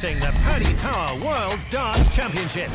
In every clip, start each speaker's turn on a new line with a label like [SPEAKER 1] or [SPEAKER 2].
[SPEAKER 1] introducing the PDC World Darts Championship.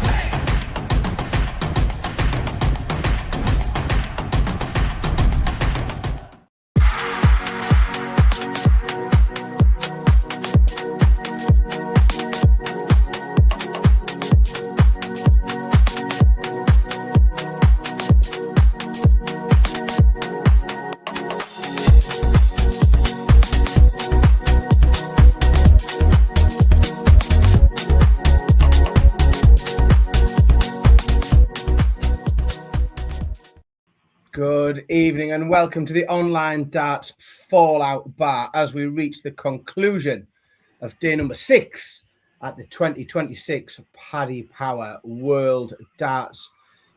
[SPEAKER 2] Good evening and welcome to the Online Darts Fallout Bar as we reach the conclusion of day number 6 at the 2026 Paddy Power World Darts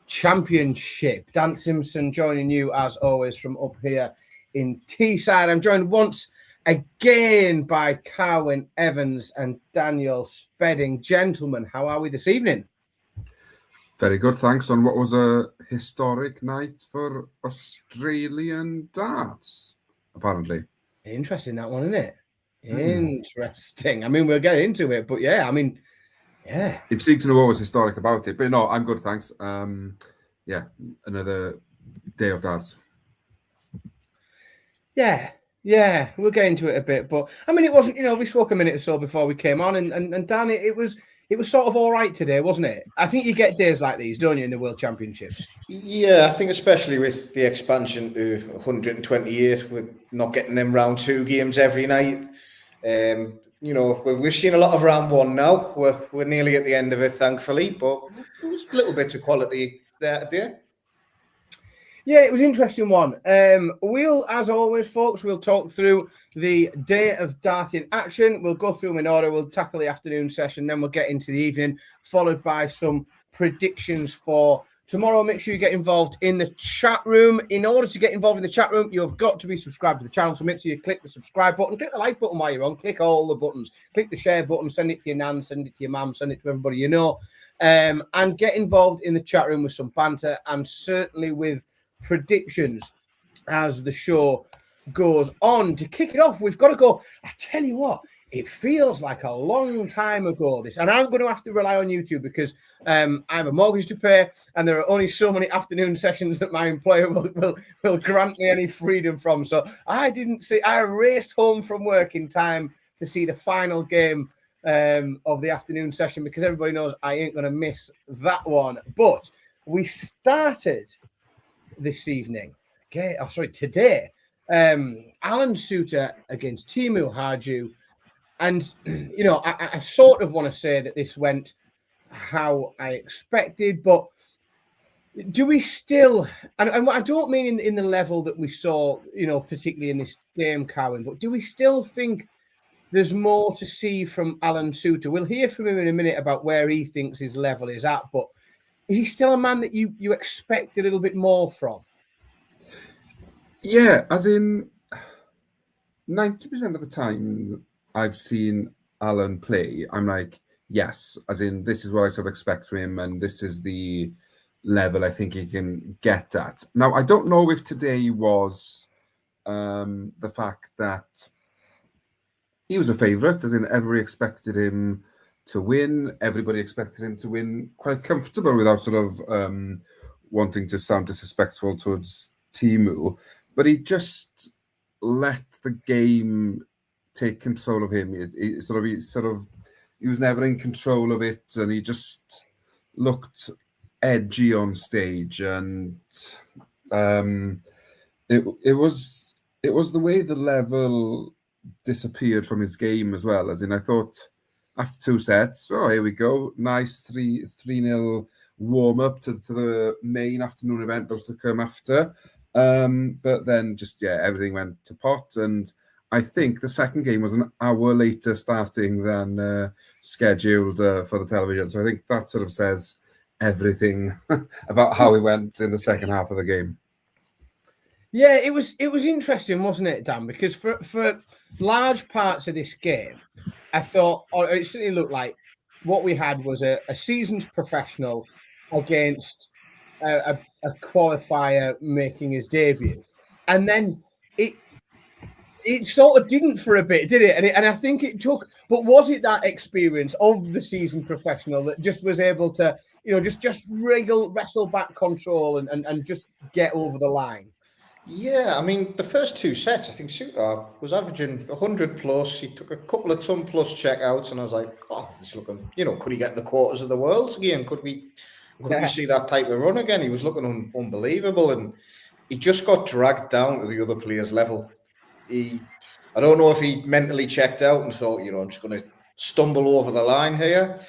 [SPEAKER 2] Championship. Dan Simpson joining you as always from up here in Teesside. I'm joined once again by Carwyn Evans and Daniel Spedding. Gentlemen, how are we this evening?
[SPEAKER 3] Very good, thanks. On what was a historic night for Australian darts, apparently.
[SPEAKER 2] Interesting, that one, isn't it? Interesting. I mean, we'll get into it, but yeah,
[SPEAKER 3] You'd seek to know what was historic about it, but no, I'm good, thanks. Yeah, another day of darts.
[SPEAKER 2] Yeah, we'll get into it a bit, but I mean, it wasn't, we spoke a minute or so before we came on, and Dan, it was sort of all right today, wasn't it? I think you get days like these, don't you, in the World Championships?
[SPEAKER 4] Yeah, I think especially with the expansion to 128, we're not getting them round 2 games every night. We've seen a lot of round 1 now. We're nearly at the end of it, thankfully, but there's little bits of quality there.
[SPEAKER 2] Yeah, it was an interesting one. We'll, as always, folks, we'll talk through the day of darting action. We'll go through them in order. We'll tackle the afternoon session, then we'll get into the evening, followed by some predictions for tomorrow. Make sure you get involved in the chat room. In order to get involved in the chat room, you've got to be subscribed to the channel. So make sure you click the subscribe button, click the like button while you're on, click all the buttons, click the share button, send it to your nan, send it to your mum, send it to everybody you know, and get involved in the chat room with some banter and certainly with predictions as the show goes on. To kick it off, we've got to go. I tell you what, it feels like a long time ago, this, and I'm going to have to rely on YouTube because I have a mortgage to pay and there are only so many afternoon sessions that my employer will grant me any freedom from. So I raced home from work in time to see the final game of the afternoon session because everybody knows I ain't going to miss that one. But we started this evening, today, Alan Suter against Teemu Harju, and I sort of want to say that this went how I expected, but do we still, and I don't mean in the level that we saw, particularly in this game, Carwyn, but do we still think there's more to see from Alan Suter? We'll hear from him in a minute about where he thinks his level is at, but is he still a man that you expect a little bit more from?
[SPEAKER 3] Yeah, as in 90% of the time I've seen Alan play, I'm like, yes, as in this is what I sort of expect from him and this is the level I think he can get at. Now, I don't know if today was the fact that he was a favourite, as in everybody expected him to win. Everybody expected him to win quite comfortable without sort of wanting to sound disrespectful towards Teemu. But he just let the game take control of him. He was never in control of it, and he just looked edgy on stage. And it was the way the level disappeared from his game as well. As in, I thought after 2 sets, here we go, nice 3-0 warm up to the main afternoon event that was to come after. But then everything went to pot, and I think the second game was an hour later starting than scheduled for the television. So I think that sort of says everything about how it went in the second half of the game.
[SPEAKER 2] Yeah, it was interesting, wasn't it, Dan? Because for large parts of this game, I thought, or it certainly looked like what we had was a seasoned professional against a qualifier making his debut, and then it sort of didn't for a bit, did it? And I think it took. But was it that experience of the seasoned professional that just was able to, just wrestle back control and just get over the line?
[SPEAKER 4] Yeah, I mean, the first two sets, I think Suter was averaging 100 plus. He took a couple of ton plus checkouts, and I was like, oh, he's looking, could he get in the quarters of the Worlds again? Could we see that type of run again? He was looking unbelievable, and he just got dragged down to the other player's level. I don't know if he mentally checked out and thought, I'm just going to stumble over the line here.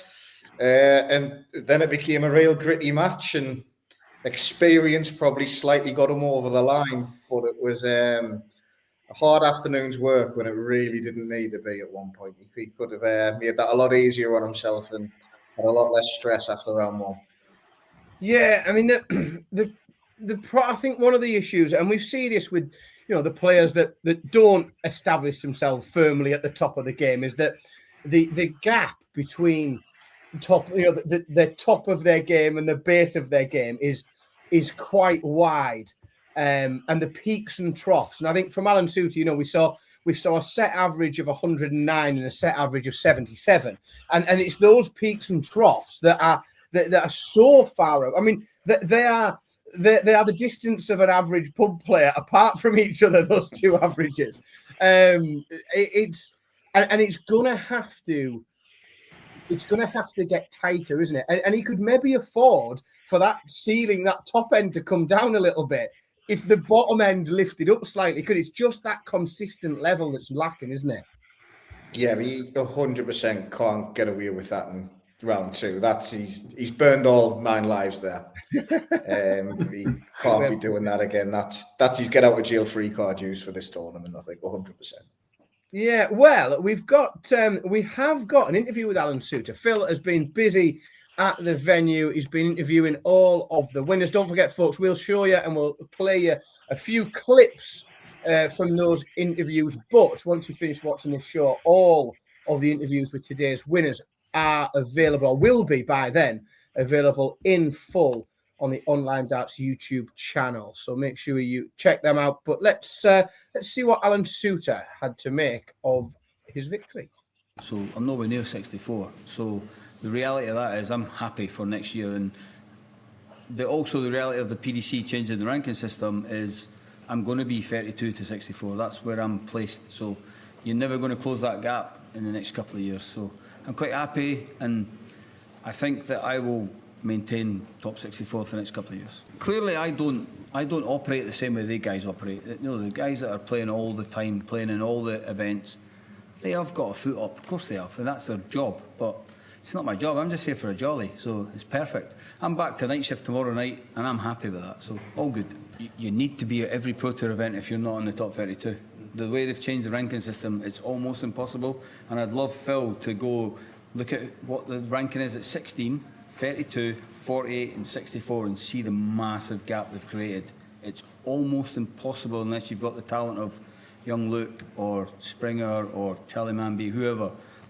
[SPEAKER 4] And then it became a real gritty match, and experience probably slightly got him over the line, but it was a hard afternoon's work when it really didn't need to be at one point. He could have made that a lot easier on himself and had a lot less stress after round one.
[SPEAKER 2] Yeah, I mean, I think one of the issues, and we see this with, the players that don't establish themselves firmly at the top of the game, is that the gap between the top of their game and the base of their game is quite wide, and the peaks and troughs. And I think from Alan Suter, we saw a set average of 109 and a set average of 77, and it's those peaks and troughs that are so far up. I mean, they are the distance of an average pub player apart from each other. Those two averages, it's gonna have to. It's going to have to get tighter, isn't it? And he could maybe afford for that ceiling, that top end to come down a little bit if the bottom end lifted up slightly. Because it's just that consistent level that's lacking, isn't it?
[SPEAKER 4] Yeah, he 100% can't get away with that in round two. He's burned all 9 lives there. He can't be doing that again. That's his get out of jail free card use for this tournament, I think, 100%.
[SPEAKER 2] Yeah, well, we have got an interview with Alan Suter. Phil has been busy at the venue. He's been interviewing all of the winners. Don't forget, folks, we'll show you and we'll play you a few clips from those interviews. But once you finish watching this show, all of the interviews with today's winners are available, or will be by then available in full on the Online Darts YouTube channel. So make sure you check them out. But let's see what Alan Suter had to make of his victory.
[SPEAKER 5] So I'm nowhere near 64. So the reality of that is I'm happy for next year. And also the reality of the PDC changing the ranking system is I'm going to be 32 to 64. That's where I'm placed. So you're never going to close that gap in the next couple of years. So I'm quite happy, and I think that I will maintain top 64 for the next couple of years. Clearly, I don't operate the same way they guys operate. The guys that are playing all the time, playing in all the events, they have got a foot up. Of course they have, and that's their job. But it's not my job. I'm just here for a jolly, so it's perfect. I'm back to night shift tomorrow night, and I'm happy with that. So all good. You need to be at every Pro Tour event if you're not in the top 32. The way they've changed the ranking system, it's almost impossible. And I'd love Phil to go look at what the ranking is at 16. 32, 48 and 64 and see the massive gap they've created. It's almost impossible unless you've got the talent of young Luke or Springer or Charlie Manby, whoever.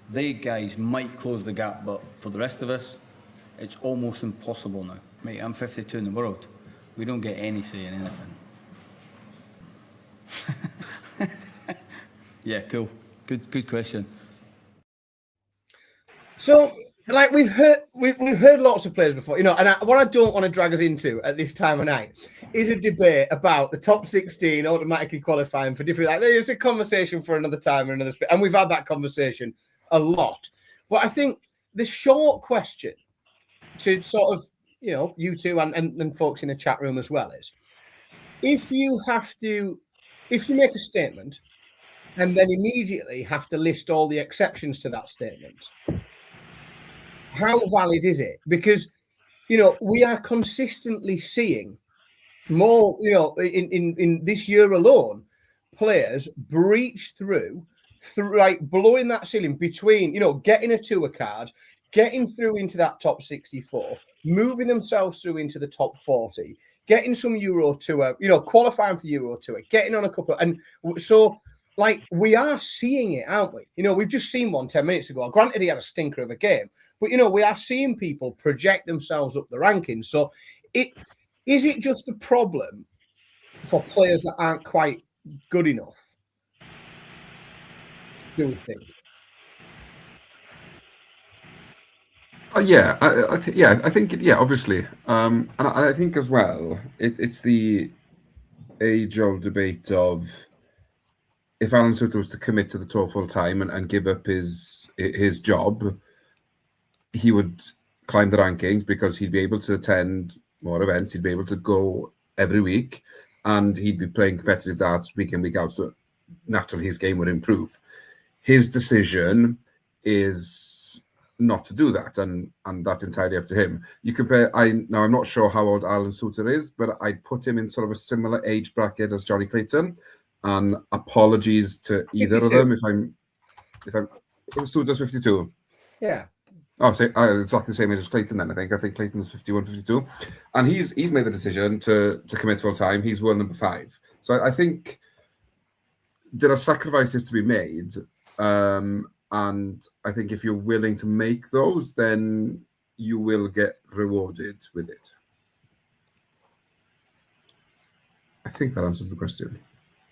[SPEAKER 5] They guys might close the gap, but for the rest of us, it's almost impossible now. Mate, I'm 52 in the world. We don't get any say in anything. Yeah, cool. Good question.
[SPEAKER 2] So, we've heard lots of players before, and what I don't want to drag us into at this time of night is a debate about the top 16 automatically qualifying for different. There's a conversation for another time or another, and we've had that conversation a lot. But I think the short question to sort of, you two and folks in the chat room as well is, if you make a statement and then immediately have to list all the exceptions to that statement, how valid is it? Because, we are consistently seeing more, in this year alone, players breach through blowing that ceiling between, getting a tour card, getting through into that top 64, moving themselves through into the top 40, getting some Euro Tour, qualifying for the Euro Tour, getting on a couple. And so, we are seeing it, aren't we? We've just seen one 10 minutes ago. Granted, he had a stinker of a game. But, we are seeing people project themselves up the rankings. So is it just a problem for players that aren't quite good enough? do think.
[SPEAKER 3] Yeah, I think, yeah, obviously, and I think as well, it's the age-old debate of if Alan Suter was to commit to the tour full time and give up his job, he would climb the rankings because he'd be able to attend more events, he'd be able to go every week, and he'd be playing competitive darts week in, week out. So naturally, his game would improve. His decision is not to do that, and that's entirely up to him. You compare. Now I'm not sure how old Alan Suter is, but I'd put him in sort of a similar age bracket as Johnny Clayton. And apologies to either
[SPEAKER 2] 52.
[SPEAKER 3] of them if I'm Suter's 52.
[SPEAKER 2] Yeah.
[SPEAKER 3] Oh, so exactly the same age as Clayton then, I think. I think Clayton's 51, 52. And he's made the decision to commit full time. He's world number 5. So I think there are sacrifices to be made. And I think if you're willing to make those, then you will get rewarded with it. I think that answers the question.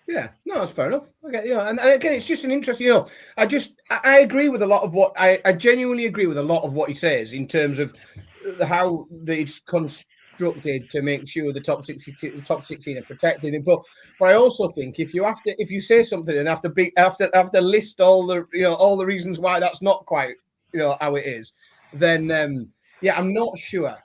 [SPEAKER 2] Yeah, no, that's fair enough. Okay, and again, it's just an interesting. I agree with a lot of what I genuinely agree with a lot of what he says in terms of how it's constructed to make sure the top 16 are protected. But I also think if you say something and have to list all the reasons why that's not quite how it is, then I'm not sure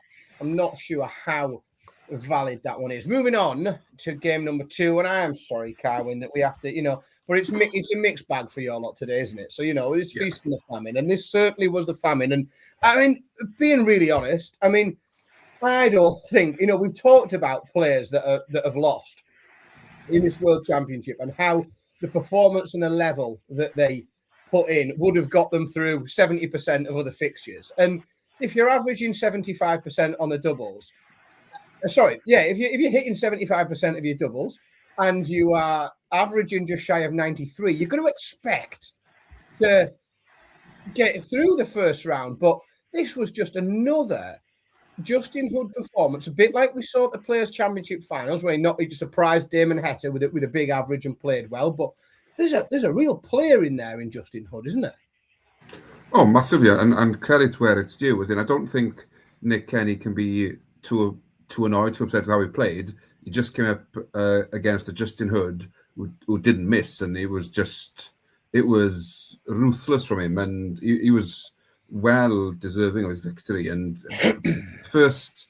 [SPEAKER 2] how valid that one is. Moving on to game number 2, and I am sorry, Carwin, that we have to, but it's a mixed bag for your lot today, isn't it? So it's feast and the famine, and this certainly was the famine. And I mean, being really honest, I mean, I don't think we've talked about players that have lost in this World Championship and how the performance and the level that they put in would have got them through 70% of other fixtures. And if you're averaging 75% on the doubles. If you're hitting 75% of your doubles and you are averaging just shy of 93, you're going to expect to get through the first round. But this was just another Justin Hood performance, a bit like we saw at the Players' Championship finals, where he surprised Damon Heta with a big average and played well. But there's a real player in there in Justin Hood, isn't there?
[SPEAKER 3] Oh, massively, and credit where it's due. I don't think Nick Kenny can be too annoyed, too upset with how he played. He just came up against a Justin Hood who didn't miss, and it was ruthless from him, and he was well deserving of his victory. And first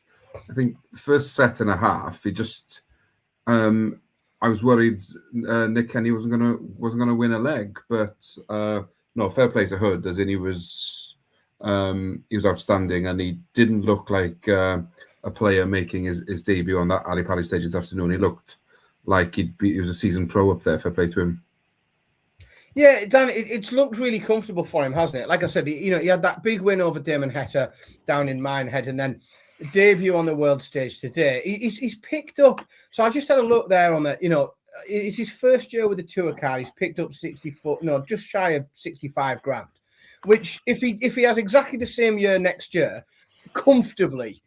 [SPEAKER 3] set and a half, he just I was worried Nick Kenny wasn't gonna win a leg, but no, fair play to Hood, as in he was outstanding, and he didn't look like a player making his debut on that Ali Palace stage this afternoon. He looked like he was a seasoned pro up there. Fair play to him.
[SPEAKER 2] Yeah, Dan, it's looked really comfortable for him, hasn't it? Like I said, he had that big win over Damon Heta down in Minehead, and then debut on the world stage today. He's picked up. So I just had a look there on that. It's his first year with the tour card. He's picked up just shy of 65 grand. Which, if he has exactly the same year next year, comfortably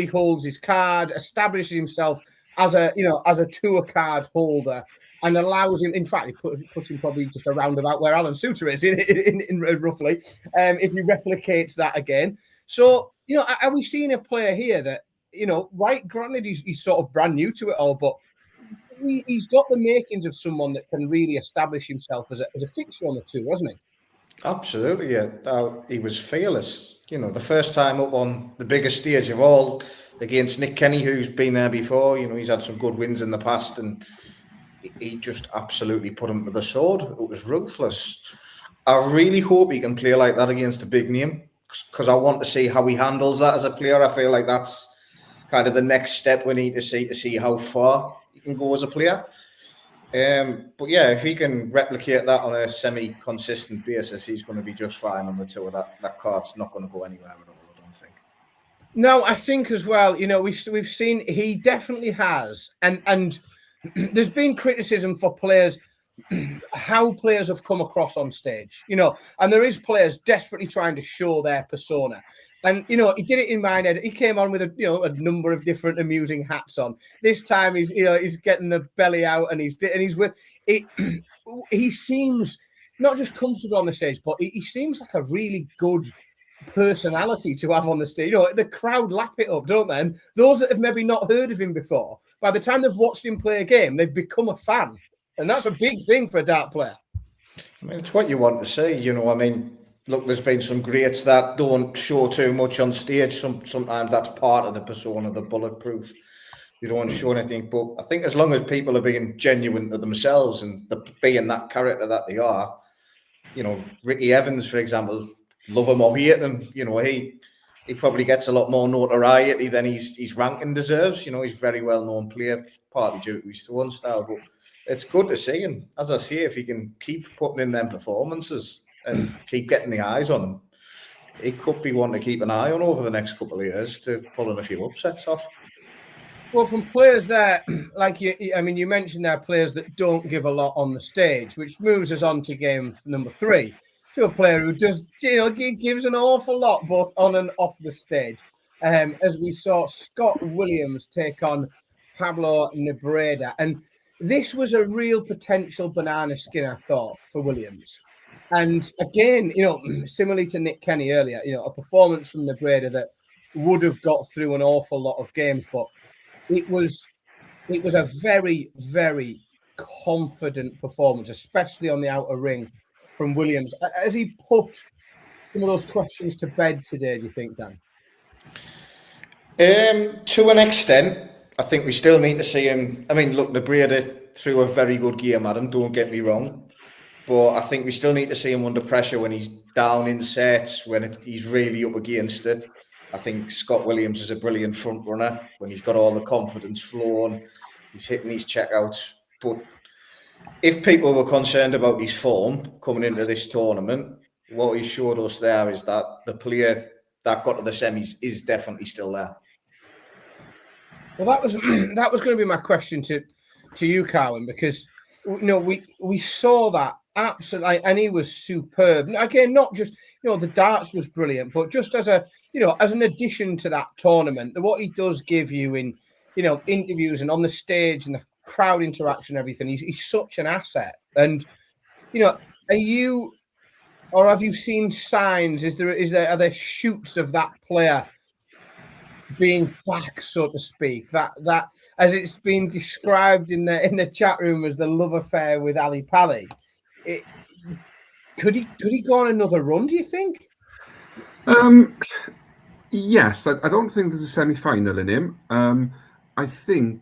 [SPEAKER 2] holds his card, establishes himself as a tour card holder, and allows him. In fact, he puts him probably just around about where Alan Suter is in roughly, if he replicates that again. So are we seeing a player here that right? Granted, he's sort of brand new to it all, but he's got the makings of someone that can really establish himself as a fixture on the tour, hasn't he?
[SPEAKER 4] Absolutely, yeah. He was fearless. The first time up on the biggest stage of all against Nick Kenny, who's been there before. He's had some good wins in the past, and he just absolutely put him to the sword. It was ruthless. I really hope he can play like that against a big name, because I want to see how he handles that as a player. I feel like that's kind of the next step we need to see how far he can go as a player. But yeah, if he can replicate that on a semi-consistent basis, he's going to be just fine on the tour. That card's not going to go anywhere at all, I don't think.
[SPEAKER 2] No, I think as well, we've seen he definitely has. And there's been criticism for players, how players have come across on stage, and there is players desperately trying to show their persona. And, he did it in Minehead. He came on with a number of different amusing hats on. This time he's getting the belly out and he's with it. He seems not just comfortable on the stage, but he seems like a really good personality to have on the stage. You know, the crowd lap it up, don't they? And those that have maybe not heard of him before, by the time they've watched him play a game, they've become a fan. And that's a big thing for a dart player.
[SPEAKER 4] I mean, it's what you want to see, you know. I mean, look, there's been some greats that don't show too much on stage. Sometimes that's part of the persona, the bulletproof. You don't want to show anything. But I think as long as people are being genuine to themselves and being that character that they are, you know, Ricky Evans, for example, love him or hate him, you know, he probably gets a lot more notoriety than his ranking deserves. You know, he's a very well-known player, partly due to his throwing style. But it's good to see. And as I say, if he can keep putting in them performances and keep getting the eyes on him, he could be one to keep an eye on over the next couple of years to pulling a few upsets off.
[SPEAKER 2] Well, from players there, like you mentioned there, players that don't give a lot on the stage, which moves us on to game number 3. To a player who does, you know, gives an awful lot both on and off the stage. As we saw Scott Williams take on Pablo Nebreda. And this was a real potential banana skin, I thought, for Williams. And again, you know, similarly to Nick Kenny earlier, you know, a performance from Nebreda that would have got through an awful lot of games, but it was a very, very confident performance, especially on the outer ring from Williams. Has he put some of those questions to bed today, do you think, Dan?
[SPEAKER 4] To an extent, I think we still need to see him. I mean, look, Nebreda threw a very good game at him, don't get me wrong. But I think we still need to see him under pressure when he's down in sets, when he's really up against it. I think Scott Williams is a brilliant front runner when he's got all the confidence flowing, he's hitting these checkouts. But if people were concerned about his form coming into this tournament, what he showed us there is that the player that got to the semis is definitely still there.
[SPEAKER 2] Well, that was going to be my question to you, Carwin, because you know we saw that absolutely, and he was superb. Again, not just, you know, the darts was brilliant, but just as a, you know, as an addition to that tournament, what he does give you in, you know, interviews and on the stage and the crowd interaction, everything, he's such an asset. And you know, have you seen signs? Are there shoots of that player being back, so to speak? That as it's been described in the chat room as the love affair with Ali Pali. Could he go on another run, do you think?
[SPEAKER 3] Yes, I don't think there's a semi-final in him. I think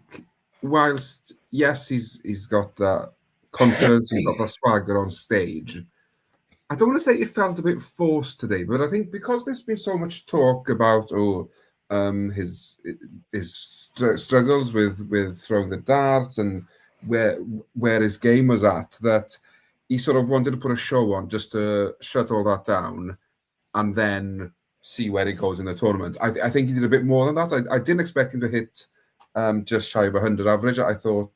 [SPEAKER 3] whilst, yes, he's got that confidence, he's got that swagger on stage, I don't want to say it felt a bit forced today, but I think because there's been so much talk about his struggles with throwing the darts and where his game was at, that he sort of wanted to put a show on just to shut all that down and then see where he goes in the tournament. I think he did a bit more than that. I didn't expect him to hit just shy of 100 average. I thought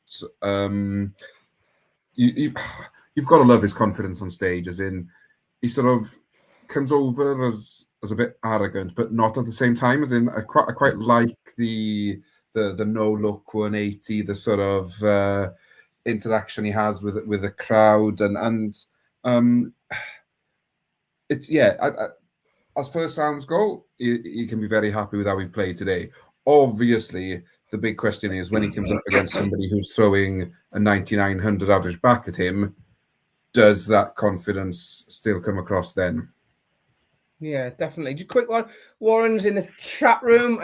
[SPEAKER 3] you've got to love his confidence on stage, as in he sort of comes over as a bit arrogant, but not at the same time. As in, I quite like the no look 180, the sort of interaction he has with the crowd, and it's as first rounds go, you can be very happy with how he played today. Obviously, the big question is when he comes up against somebody who's throwing a 9900 average back at him, does that confidence still come across then?
[SPEAKER 2] Yeah, definitely. Just a quick one. Warren's in the chat room,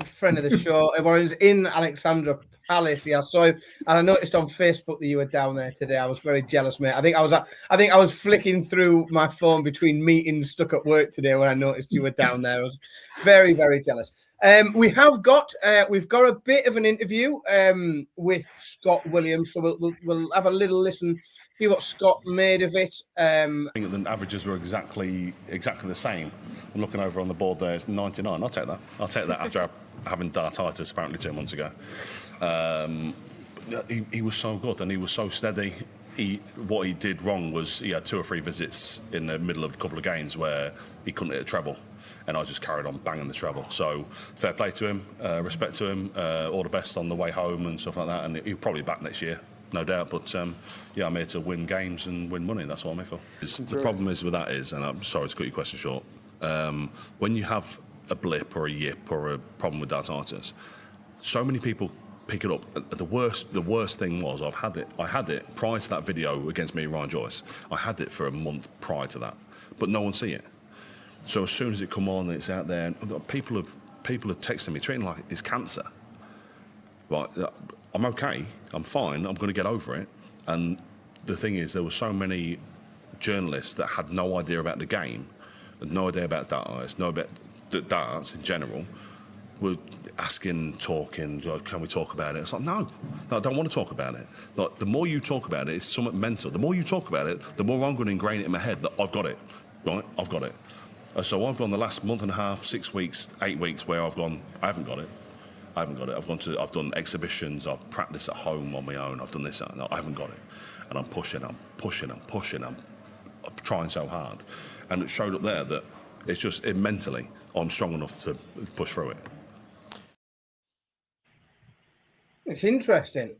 [SPEAKER 2] friend of the show. Warren's in Alexandra Palace. Yeah, so and I noticed on Facebook that you were down there today. I was very jealous, mate. I think I was flicking through my phone between meetings stuck at work today when I noticed you were down there. I was very, very jealous. We've got a bit of an interview with Scott Williams, so we'll have a little listen. See what Scott made of it.
[SPEAKER 6] I think the averages were exactly the same. I'm looking over on the board there, it's 99. I'll take that after having dartitis apparently 2 months ago. He was so good and he was so steady. What he did wrong was he had 2 or 3 visits in the middle of a couple of games where he couldn't hit a treble, and I just carried on banging the treble. So fair play to him, respect to him, all the best on the way home and stuff like that, and he'll probably be back next year. no doubt. But yeah, I'm here to win games and win money. That's what I'm here for. The problem is with that is, and I'm sorry to cut your question short, when you have a blip or a yip or a problem with dartitis, so many people pick it up. The worst thing was I had it prior to that video against me and Ryan Joyce. I had it for a month prior to that, but no one see it. So as soon as it come on and it's out there, and people are texting me, treating it like it's cancer. Right, I'm okay, I'm fine, I'm going to get over it. And the thing is, there were so many journalists that had no idea about the game, had no idea about darts, no about the darts in general, were asking, talking, like, can we talk about it? It's like, no, I don't want to talk about it. Like, the more you talk about it, it's somewhat mental. The more you talk about it, the more I'm going to ingrain it in my head that I've got it, right? I've got it. So I've gone the last month and a half, 6 weeks, 8 weeks, where I've gone, I haven't got it. I've done exhibitions, I've practiced at home on my own, I've done this, and I haven't got it. And I'm pushing, I'm trying so hard. And it showed up there that it's just, mentally, I'm strong enough to push through it.
[SPEAKER 2] It's interesting.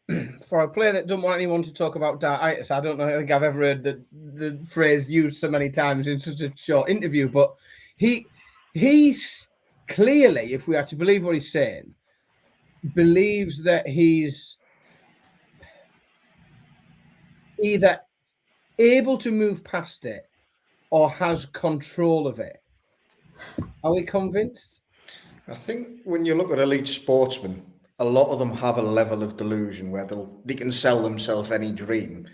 [SPEAKER 2] For a player that doesn't want anyone to talk about dartitis, I think I've ever heard the phrase used so many times in such a short interview, but he's clearly, if we are to believe what he's saying, believes that he's either able to move past it or has control of it. Are we convinced?
[SPEAKER 4] I think when you look at elite sportsmen, a lot of them have a level of delusion where they can sell themselves any dream.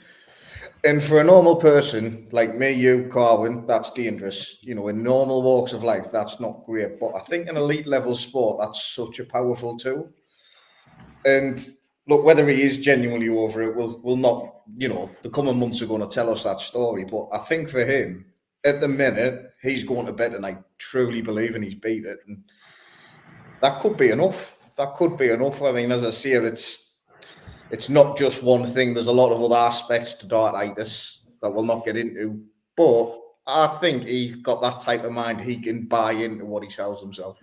[SPEAKER 4] And for a normal person like me, you, Carwin, that's dangerous. You know, in normal walks of life, that's not great. But I think in elite level sport, that's such a powerful tool. And look, whether he is genuinely over it, will not, you know, the coming months are going to tell us that story. But I think for him, at the minute, he's going to bed and I truly believe and he's beat it. And that could be enough. I mean, as I say, it's not just one thing. There's a lot of other aspects to dartitis that we'll not get into. But I think he's got that type of mind. He can buy into what he sells himself.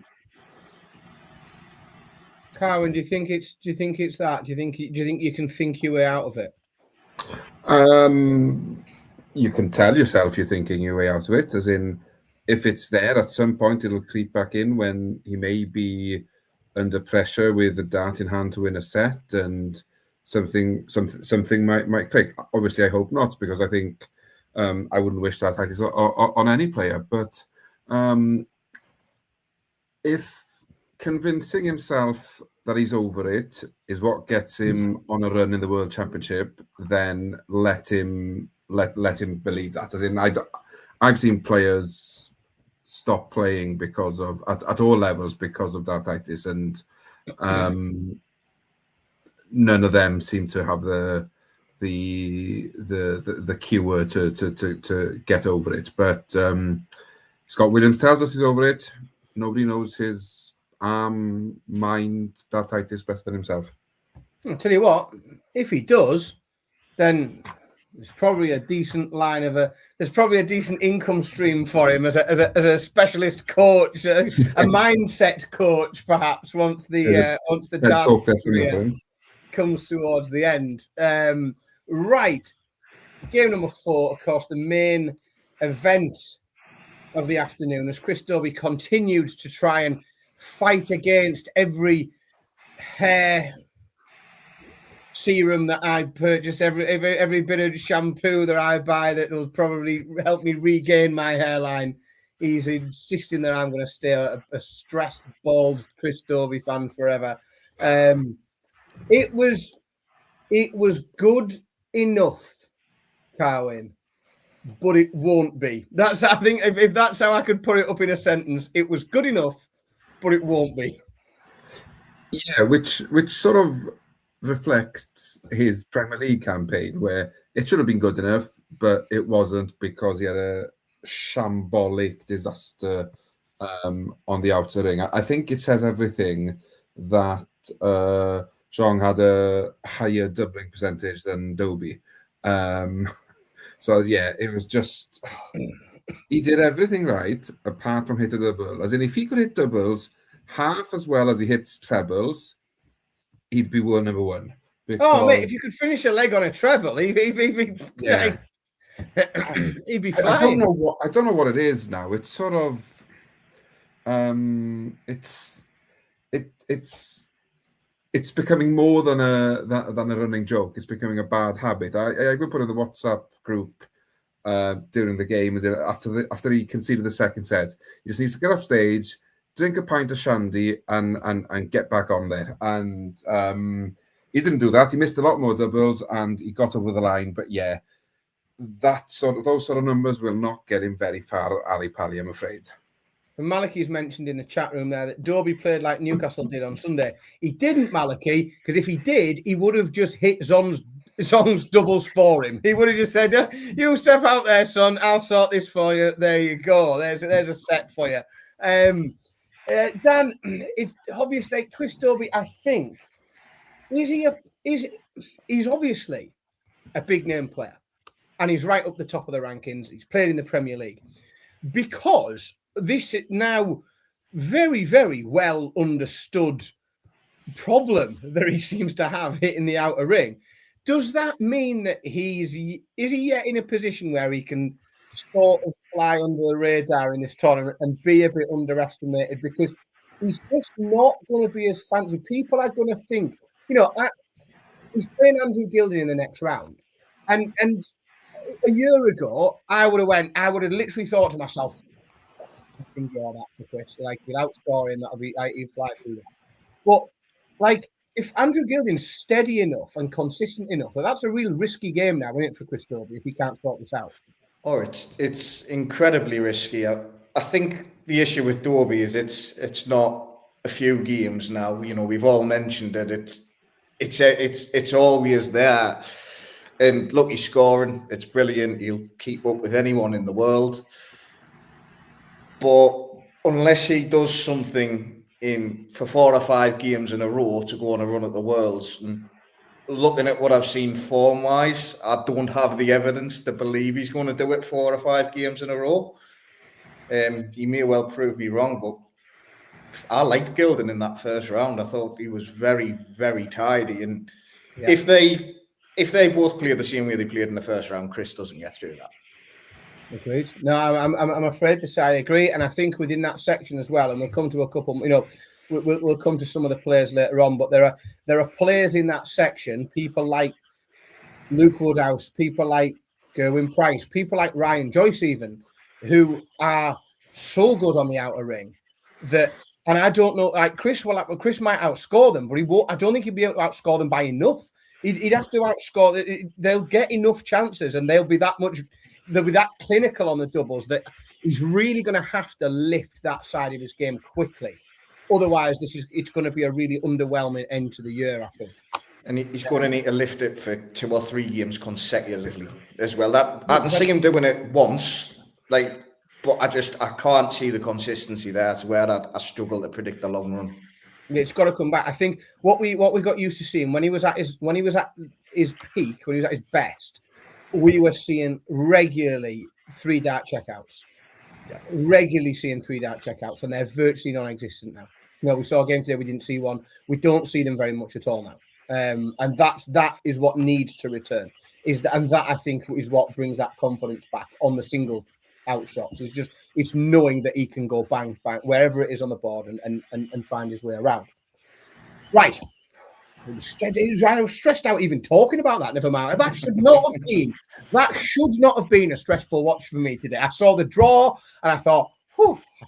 [SPEAKER 2] Carwin, do you think it's that? Do you think you can think your way out of it?
[SPEAKER 3] You can tell yourself you're thinking your way out of it, as in, if it's there at some point, it'll creep back in when he may be under pressure with a dart in hand to win a set, and something might click. Obviously, I hope not, because I think I wouldn't wish that on any player. But if convincing himself that he's over it is what gets him on a run in the World Championship, then let him believe that. As in, I've seen players stop playing because of at all levels because of dartitis, and none of them seem to have the cure to get over it. But Scott Williams tells us he's over it. Nobody knows his arm, mind, dartitis better than himself.
[SPEAKER 2] I'll tell you what, if he does, then there's probably a decent there's probably a decent income stream for him as a specialist coach, a mindset coach, perhaps once the dart career comes towards the end. Right, game number 4, of course, the main event of the afternoon, as Chris Dobey continued to try and fight against every hair serum that I purchase, every bit of shampoo that I buy that will probably help me regain my hairline. He's insisting that I'm going to stay a stressed, bald Chris Dobey fan forever. It was good enough, Carwin, but it won't be. I think if that's how I could put it up in a sentence, it was good enough, but it won't be.
[SPEAKER 3] Yeah, which sort of reflects his Premier League campaign, where it should have been good enough, but it wasn't because he had a shambolic disaster on the outer ring. I think it says everything that Zhang had a higher doubling percentage than Dobey. So yeah, it was just, he did everything right apart from hit a double. As in, if he could hit doubles half as well as he hits trebles, he'd be world number 1.
[SPEAKER 2] Oh, mate, if you could finish a leg on a treble, he'd be
[SPEAKER 3] yeah.
[SPEAKER 2] he'd be
[SPEAKER 3] I don't
[SPEAKER 2] flying.
[SPEAKER 3] know what it is now. It's sort of it's becoming more than a running joke. It's becoming a bad habit. I put in the WhatsApp group during the game after he conceded the second set. He just needs to get off stage, drink a pint of shandy, and get back on there. And he didn't do that. He missed a lot more doubles, and he got over the line. But yeah, those sort of numbers will not get him very far, Ali Pally, I'm afraid.
[SPEAKER 2] And Malachi's mentioned in the chat room there that Dorby played like Newcastle did on Sunday. He didn't, Malachi, because if he did, he would have just hit Zon's doubles for him. He would have just said, "You step out there, son. I'll sort this for you. There you go. There's a set for you." Dan, it's obviously Chris Dorby. I think he's obviously a big name player, and he's right up the top of the rankings. He's played in the Premier League because this now very, very well understood problem that he seems to have hitting the outer ring. Does that mean that is he yet in a position where he can sort of fly under the radar in this tournament and be a bit underestimated? Because he's just not going to be as fancy. People are going to think, he's playing Andrew Gilding in the next round. And a year ago, I would have literally thought to myself, I can draw that for Chris. Like, without scoring, that'll be he'd fly through that. But like, if Andrew Gilding's steady enough and consistent enough, that's a real risky game now, isn't it, for Chris Dorby, if he can't sort this out?
[SPEAKER 4] Oh, it's incredibly risky. I think the issue with Dorby is it's not a few games now. We've all mentioned it. It's always there. And look, he's scoring. It's brilliant. He'll keep up with anyone in the world. But unless he does something for 4 or 5 games in a row to go on a run at the Worlds, and looking at what I've seen form-wise, I don't have the evidence to believe he's going to do it 4 or 5 games in a row. He may well prove me wrong, but I liked Gilding in that first round. I thought he was very, very tidy. And if they both play the same way they played in the first round, Chris doesn't get through that.
[SPEAKER 2] Agreed. No, I'm afraid to say I agree, and I think within that section as well, and we'll come to a couple. We'll come to some of the players later on, but there are players in that section. People like Luke Woodhouse, people like Gerwyn Price, people like Ryan Joyce, even, who are so good on the outer ring that. And I don't know, like Chris might outscore them, but he won't. I don't think he'd be able to outscore them by enough. He'd have to outscore. They'll get enough chances, and they'll be that clinical on the doubles that he's really going to have to lift that side of his game quickly. Otherwise, it's going to be a really underwhelming end to the year, I think.
[SPEAKER 4] And he's going to need to lift it for 2 or 3 games consecutively as well. That I can see him doing it once, but I can't see the consistency there. To where I struggle to predict the long run.
[SPEAKER 2] It's got to come back. I think what we got used to seeing when he was at his peak, when he was at his best, we were seeing regularly 3 dart checkouts. Yeah. Regularly seeing 3 dart checkouts, and they're virtually non-existent now. We saw a game today, we didn't see one. We don't see them very much at all now. And that is what needs to return. That I think is what brings that confidence back on the single out shots. It's knowing that he can go bang, bang, wherever it is on the board and find his way around. Right. I was stressed out even talking about that. Never mind. That should not have been a stressful watch for me today. I saw the draw and I thought,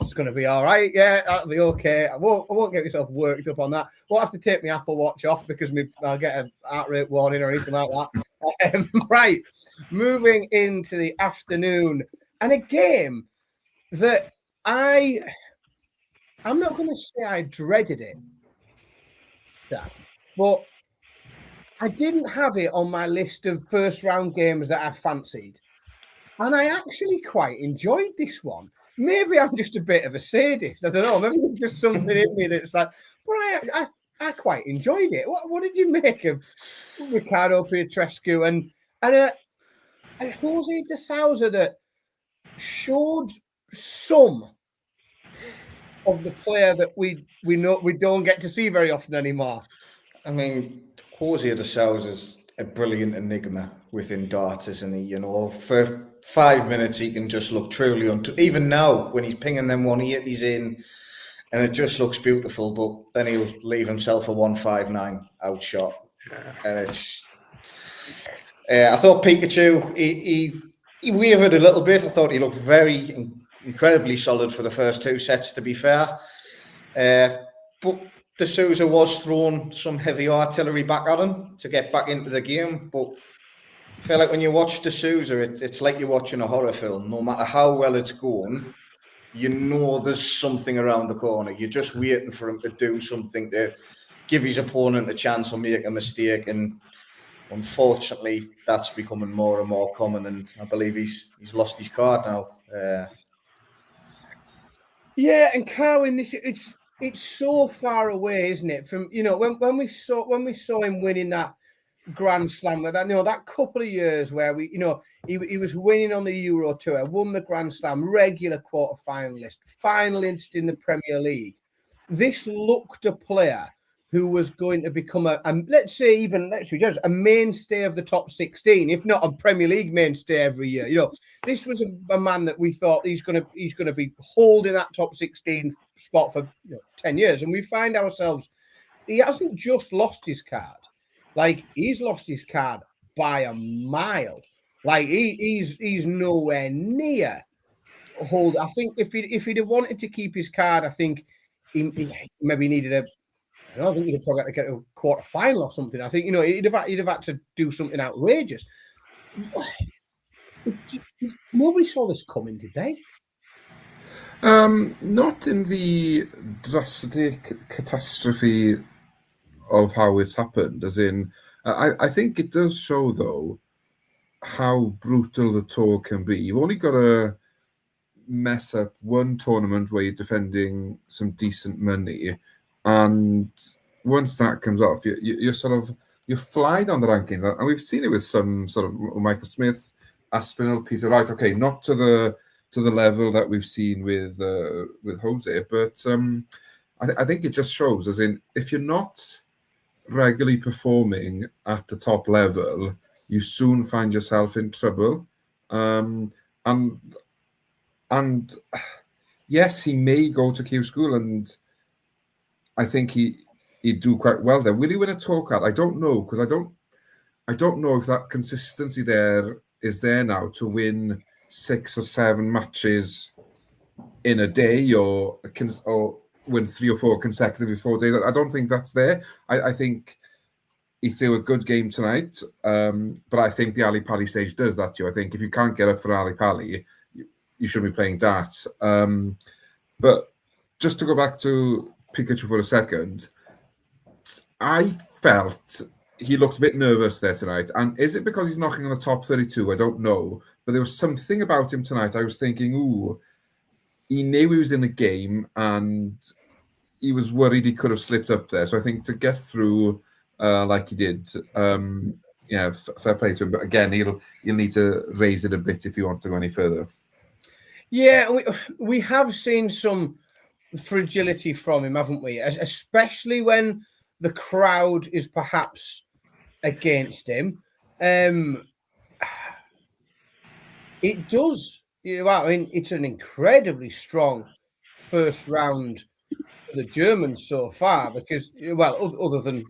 [SPEAKER 2] it's going to be all right. Yeah, that'll be okay. I won't get myself worked up on that. Won't have to take my Apple Watch off because I'll get a heart rate warning or anything like that. Right. Moving into the afternoon. And a game that I'm not going to say I dreaded it, but I didn't have it on my list of first round games that I fancied. And I actually quite enjoyed this one. Maybe I'm just a bit of a sadist. I don't know. Maybe there's just something in me that's like, but I quite enjoyed it. What did you make of Ricardo Pietrescu and Jose de Sousa that showed some of the player that we know we don't get to see very often anymore?
[SPEAKER 4] I mean, Jose de Sousa's a brilliant enigma within darts, isn't he? You know, for 5 minutes he can just look truly even now when he's pinging them 180s in, and it just looks beautiful. But then he'll leave himself a 159 outshot, and it's. I thought Pikachu he wavered a little bit. I thought he looked very incredibly solid for the first 2 sets. To be fair, but De Sousa was throwing some heavy artillery back at him to get back into the game. But I feel like when you watch De Sousa, it's like you're watching a horror film. No matter how well it's going, you know there's something around the corner. You're just waiting for him to do something to give his opponent a chance or make a mistake. And unfortunately, that's becoming more and more common. And I believe he's lost his card now.
[SPEAKER 2] Yeah, and Carwin, it's so far away, isn't it? From when we saw him winning that Grand Slam, that couple of years where he was winning on the Euro Tour, won the Grand Slam, regular quarter-finalist, finalist in the Premier League. This looked a player who was going to become a mainstay of the top 16, if not a Premier League mainstay every year. This was a man that we thought he's going to be holding that top 16 spot for 10 years, and we find ourselves he hasn't just lost his card, like he's lost his card by a mile. Like he's nowhere near hold. I think if he'd have wanted to keep his card, I think he maybe needed I don't think he'd probably have to get a quarter final or something. I think he'd have had to do something outrageous. Nobody saw this coming, did they?
[SPEAKER 3] Not in the drastic catastrophe of how it's happened. As in, I think it does show though how brutal the tour can be. You've only got to mess up one tournament where you're defending some decent money, and once that comes off, you're flying on the rankings, and we've seen it with some sort of Michael Smith, Aspinall, Peter Wright. Okay, not to the level that we've seen with Jose, but I think it just shows, as in, if you're not regularly performing at the top level, you soon find yourself in trouble. And yes, he may go to Q School, and I think he'd do quite well there. Will he win a tour card? I don't know, because I don't know if that consistency there is there now to win 6 or 7 matches in a day, or win 3 or 4 consecutively 4 days. I don't think that's there. I think he threw a good game tonight, but I think the Ali Pali stage does that to you. I think if you can't get up for Ali Pali, you should be playing darts. But just to go back to Pikachu for a second, I felt he looked a bit nervous there tonight. And is it because he's knocking on the top 32? I don't know. But there was something about him tonight. I was thinking, he knew he was in the game and he was worried he could have slipped up there. So I think to get through like he did, fair play to him. But again, he'll need to raise it a bit if he wants to go any further.
[SPEAKER 2] Yeah, we have seen some fragility from him, haven't we? Especially when the crowd is perhaps against him. It does. It's an incredibly strong first round for the Germans so far, because, other than,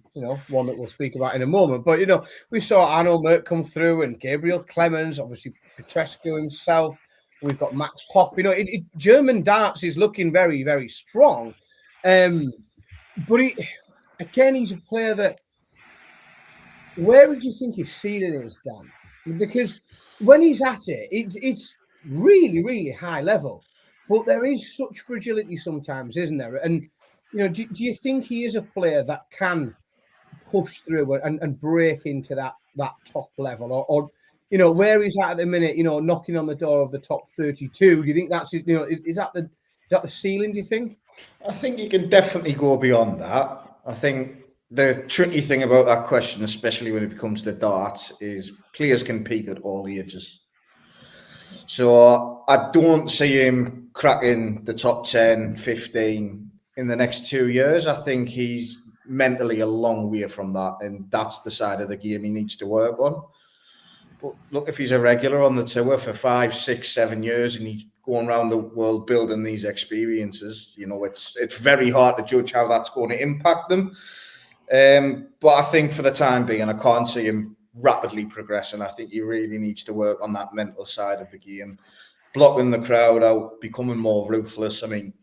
[SPEAKER 2] one that we'll speak about in a moment, but, we saw Arno Merck come through and Gabriel Clemens, obviously Petrescu himself. We've got Max Hopp. German darts is looking very, very strong. But he's a player that. Where would you think his ceiling is, Dan? Because when he's at it, it's really, really high level. But there is such fragility sometimes, isn't there? And do you think he is a player that can push through and break into that top level, or where he's at the minute, knocking on the door of the top 32? Do you think that's, is that the ceiling, do you think?
[SPEAKER 4] I think you can definitely go beyond that. I think the tricky thing about that question, especially when it comes to darts, is players can peak at all ages. So I don't see him cracking the top 10, 15 in the next 2 years. I think he's mentally a long way from that, and that's the side of the game he needs to work on. But look, if he's a regular on the tour for 5, 6, 7 years and he's going around the world building these experiences, you know, it's very hard to judge how that's going to impact them. But I think for the time being, I can't see him rapidly progressing. I think he really needs to work on that mental side of the game, blocking the crowd out, becoming more ruthless. I mean,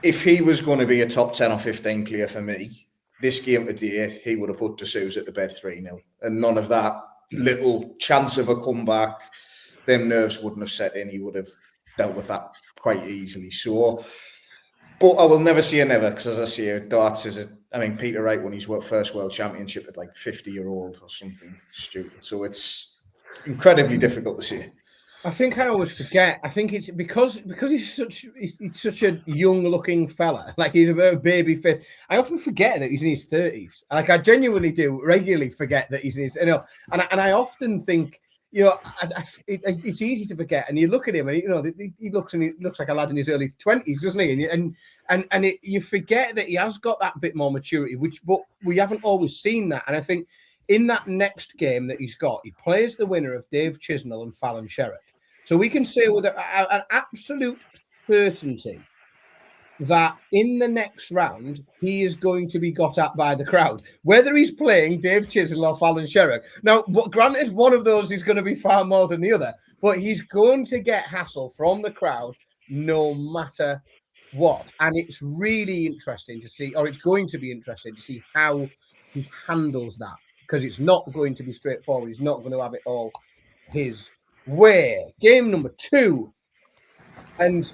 [SPEAKER 4] if he was going to be a top 10 or 15 player for me, this game today, he would have put D'Souza to bed 3-0. And none of that little chance of a comeback, them nerves wouldn't have set in. He would have dealt with that quite easily. So, but I will never say never, because as I say, darts is Peter Wright won his first World Championship at like 50-year-old or something stupid. So it's incredibly difficult to say.
[SPEAKER 2] I think I always forget. I think it's because he's such a young looking fella, like he's a very baby face. I often forget that he's in his 30s. Like I genuinely do regularly forget that he's in his, and I often think, it's easy to forget. And you look at him, and he looks like a lad in his early 20s, doesn't he? And you forget that he has got that bit more maturity, but we haven't always seen that. And I think in that next game that he's got, he plays the winner of Dave Chisnell and Fallon Sherrock. So we can say with an absolute certainty that in the next round, he is going to be got at by the crowd, whether he's playing Dave Chisnell or Fallon Sherrock. Now, granted, one of those is going to be far more than the other, but he's going to get hassle from the crowd no matter what. And it's really interesting to see, or it's going to be interesting to see how he handles that, because it's not going to be straightforward. He's not going to have it all his way. Game number 2. And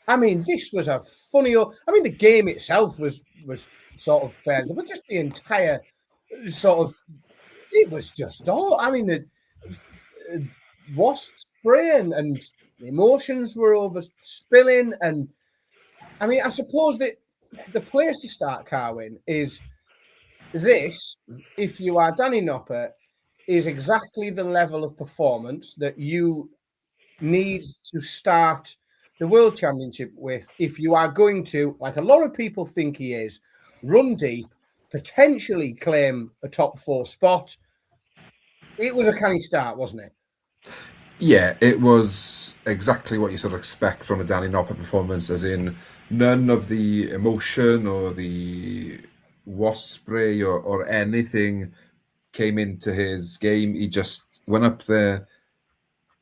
[SPEAKER 2] I mean, this was a funny, the game itself was sort of fair, but just the entire sort of, it was just all, the wasp spray and emotions were overspilling. And I suppose that the place to start, Carwyn, is this: if you are Danny Noppert, is exactly the level of performance that you need to start the World Championship with if you are going to, like a lot of people think he is, run deep, potentially claim a top 4 spot. It was a canny start, wasn't it?
[SPEAKER 3] Yeah, it was exactly what you sort of expect from a Danny Noppert performance, as in none of the emotion or the wasp spray or anything came into his game. He just went up there,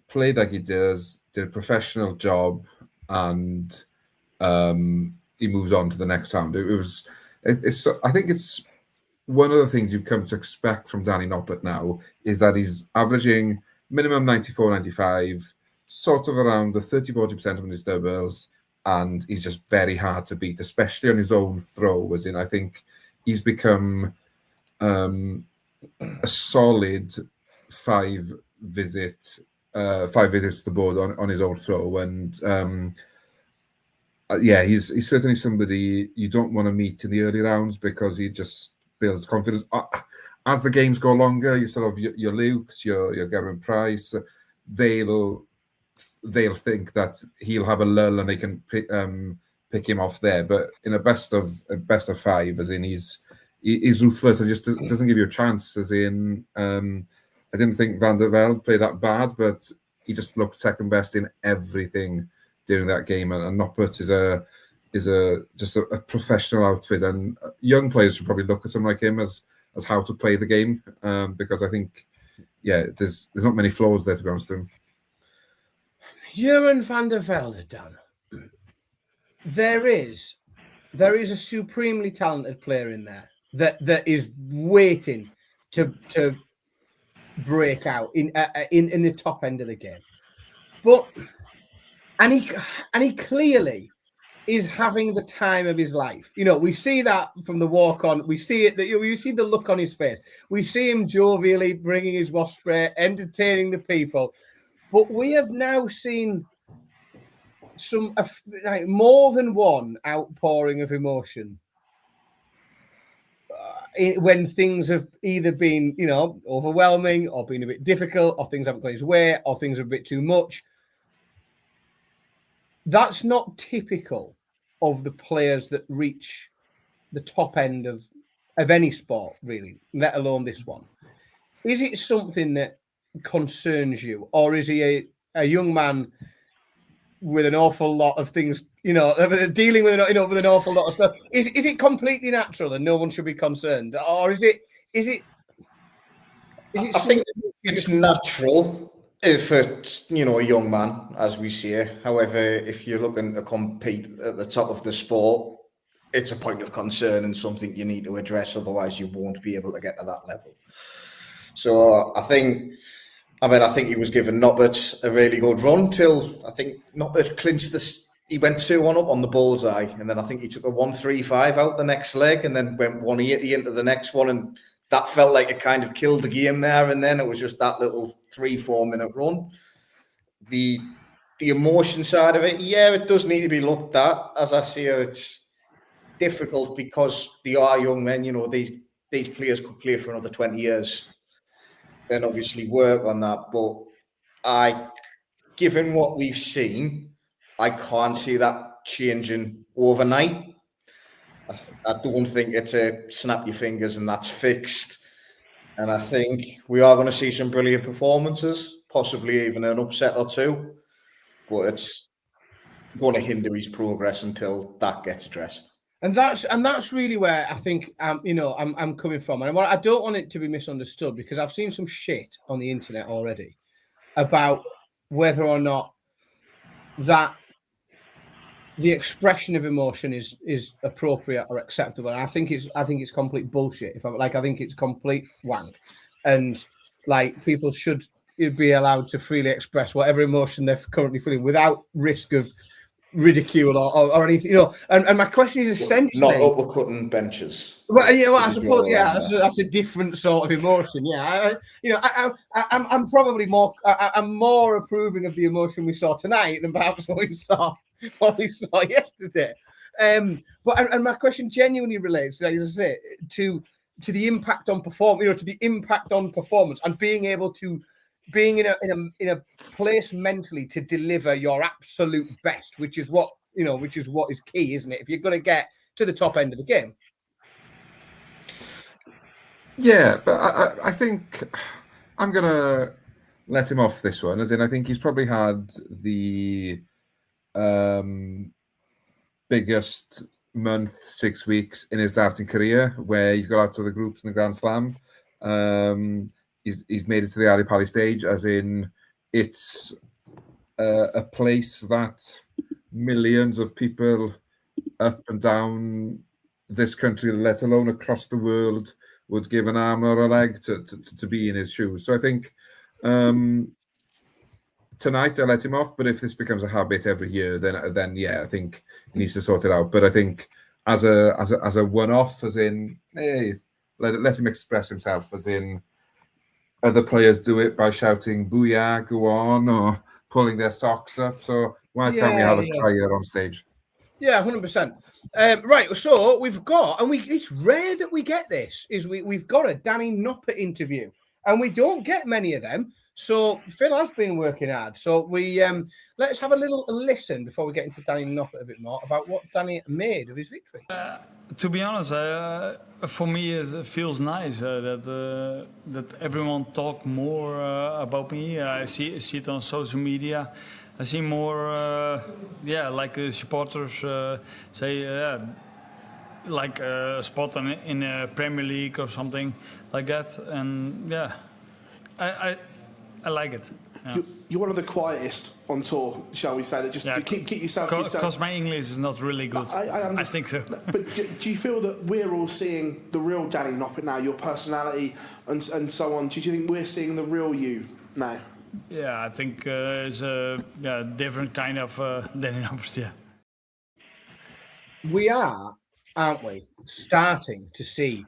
[SPEAKER 3] played like he does, did a professional job, and he moves on to the next round. I think it's one of the things you've come to expect from Danny Noppert now is that he's averaging minimum 94, 95, sort of around the 30-40% of his doubles, and he's just very hard to beat, especially on his own throw. As in, I think he's become a solid 5 visits to the board on his own throw. And he's certainly somebody you don't want to meet in the early rounds, because he just builds confidence. As the games go longer, you sort of your Lukes, your Gavin Price, they'll think that he'll have a lull and they can pick him off there. But in a best of 5, as in he's ruthless and just doesn't give you a chance. As in, I didn't think Van der Velde played that bad, but he just looked second best in everything during that game. And Noppert is a professional outfit, and young players should probably look at someone like him as how to play the game, because I think, there's not many flaws there, to be honest with him.
[SPEAKER 2] Jeroen van der Velde, Dan. There is a supremely talented player in there that is waiting to break out in the top end of the game, and he clearly is having the time of his life. We see that from the walk on. We see it, that you see the look on his face. We see him jovially bringing his wasp spray, entertaining the people. But we have now seen some more than one outpouring of emotion when things have either been, overwhelming, or been a bit difficult, or things haven't gone his way, or things are a bit too much. That's not typical of the players that reach the top end of of any sport, really, let alone this one. Is it something that concerns you, or is he a young man with an awful lot of things, dealing with with an awful lot of stuff? Is it completely natural and no one should be concerned, or is it?
[SPEAKER 4] I think it's natural if it's, a young man, as we say. However, if you're looking to compete at the top of the sport, it's a point of concern and something you need to address. Otherwise, you won't be able to get to that level. So I think he was giving Noppert a really good run till I think Noppert clinched this. He went 2-1 up on the bullseye, and then I think he took a 1-3-5 out the next leg, and then went 180 into the next one, and that felt like it kind of killed the game there. And then it was just that little 3-4 minute run. The emotion side of it, it does need to be looked at. As I say, it's difficult because they are young men. These players could play for another 20 years. And obviously work on that. But given what we've seen, I can't see that changing overnight. I don't think it's a snap your fingers and that's fixed. And I think we are going to see some brilliant performances, possibly even an upset or two. But it's going to hinder his progress until that gets addressed.
[SPEAKER 2] And that's really where I think I'm coming from. And I don't want it to be misunderstood, because I've seen some shit on the internet already about whether or not that the expression of emotion is appropriate or acceptable. And I think it's complete bullshit. I think it's complete wank. And people should be allowed to freely express whatever emotion they're currently feeling without risk of ridicule or anything, and my question is essentially
[SPEAKER 4] not uppercutting benches.
[SPEAKER 2] Well, I suppose, that's a different sort of emotion. I'm probably I'm more approving of the emotion we saw tonight than perhaps what we saw yesterday. But my question genuinely relates, like I say, to the impact on performance, to the impact on performance, and being able to in a place mentally to deliver your absolute best, which is what is key, isn't it? If you're going to get to the top end of the game.
[SPEAKER 3] Yeah, but I think I'm going to let him off this one, as in I think he's probably had the biggest month, 6 weeks in his darting career, where he's got out to the groups in the Grand Slam. He's made it to the Ali Pali stage, as in it's a place that millions of people up and down this country, let alone across the world, would give an arm or a leg to be in his shoes. So I think tonight I let him off, but if this becomes a habit every year, then yeah, I think he needs to sort it out. But I think as a one-off, as in, hey, let him express himself, as in other players do it by shouting "Booyah, go on," or pulling their socks up. So why can't we have a crier on stage?
[SPEAKER 2] Yeah, 100%. Right, so we've got, and it's rare that we get this, is we've got a Danny Noppert interview, and we don't get many of them. So Phil has been working hard. So we let's have a little listen before we get into Danny Noppert a bit more about what Danny made of his victory.
[SPEAKER 7] To be honest, for me it feels nice that everyone talk more about me. I see it on social media. I see more, supporters say, like a spot in a Premier League or something like that, and yeah, I like it. Yeah.
[SPEAKER 8] You're one of the quietest on tour, shall we say? That just keep yourself to yourself.
[SPEAKER 7] Because my English is not really good. I think so.
[SPEAKER 8] But do you feel that we're all seeing the real Danny Noppert now? Your personality and so on. Do you think we're seeing the real you now?
[SPEAKER 7] Yeah, I think it's a different kind of Danny Noppert. Yeah.
[SPEAKER 2] We are, aren't we, starting to see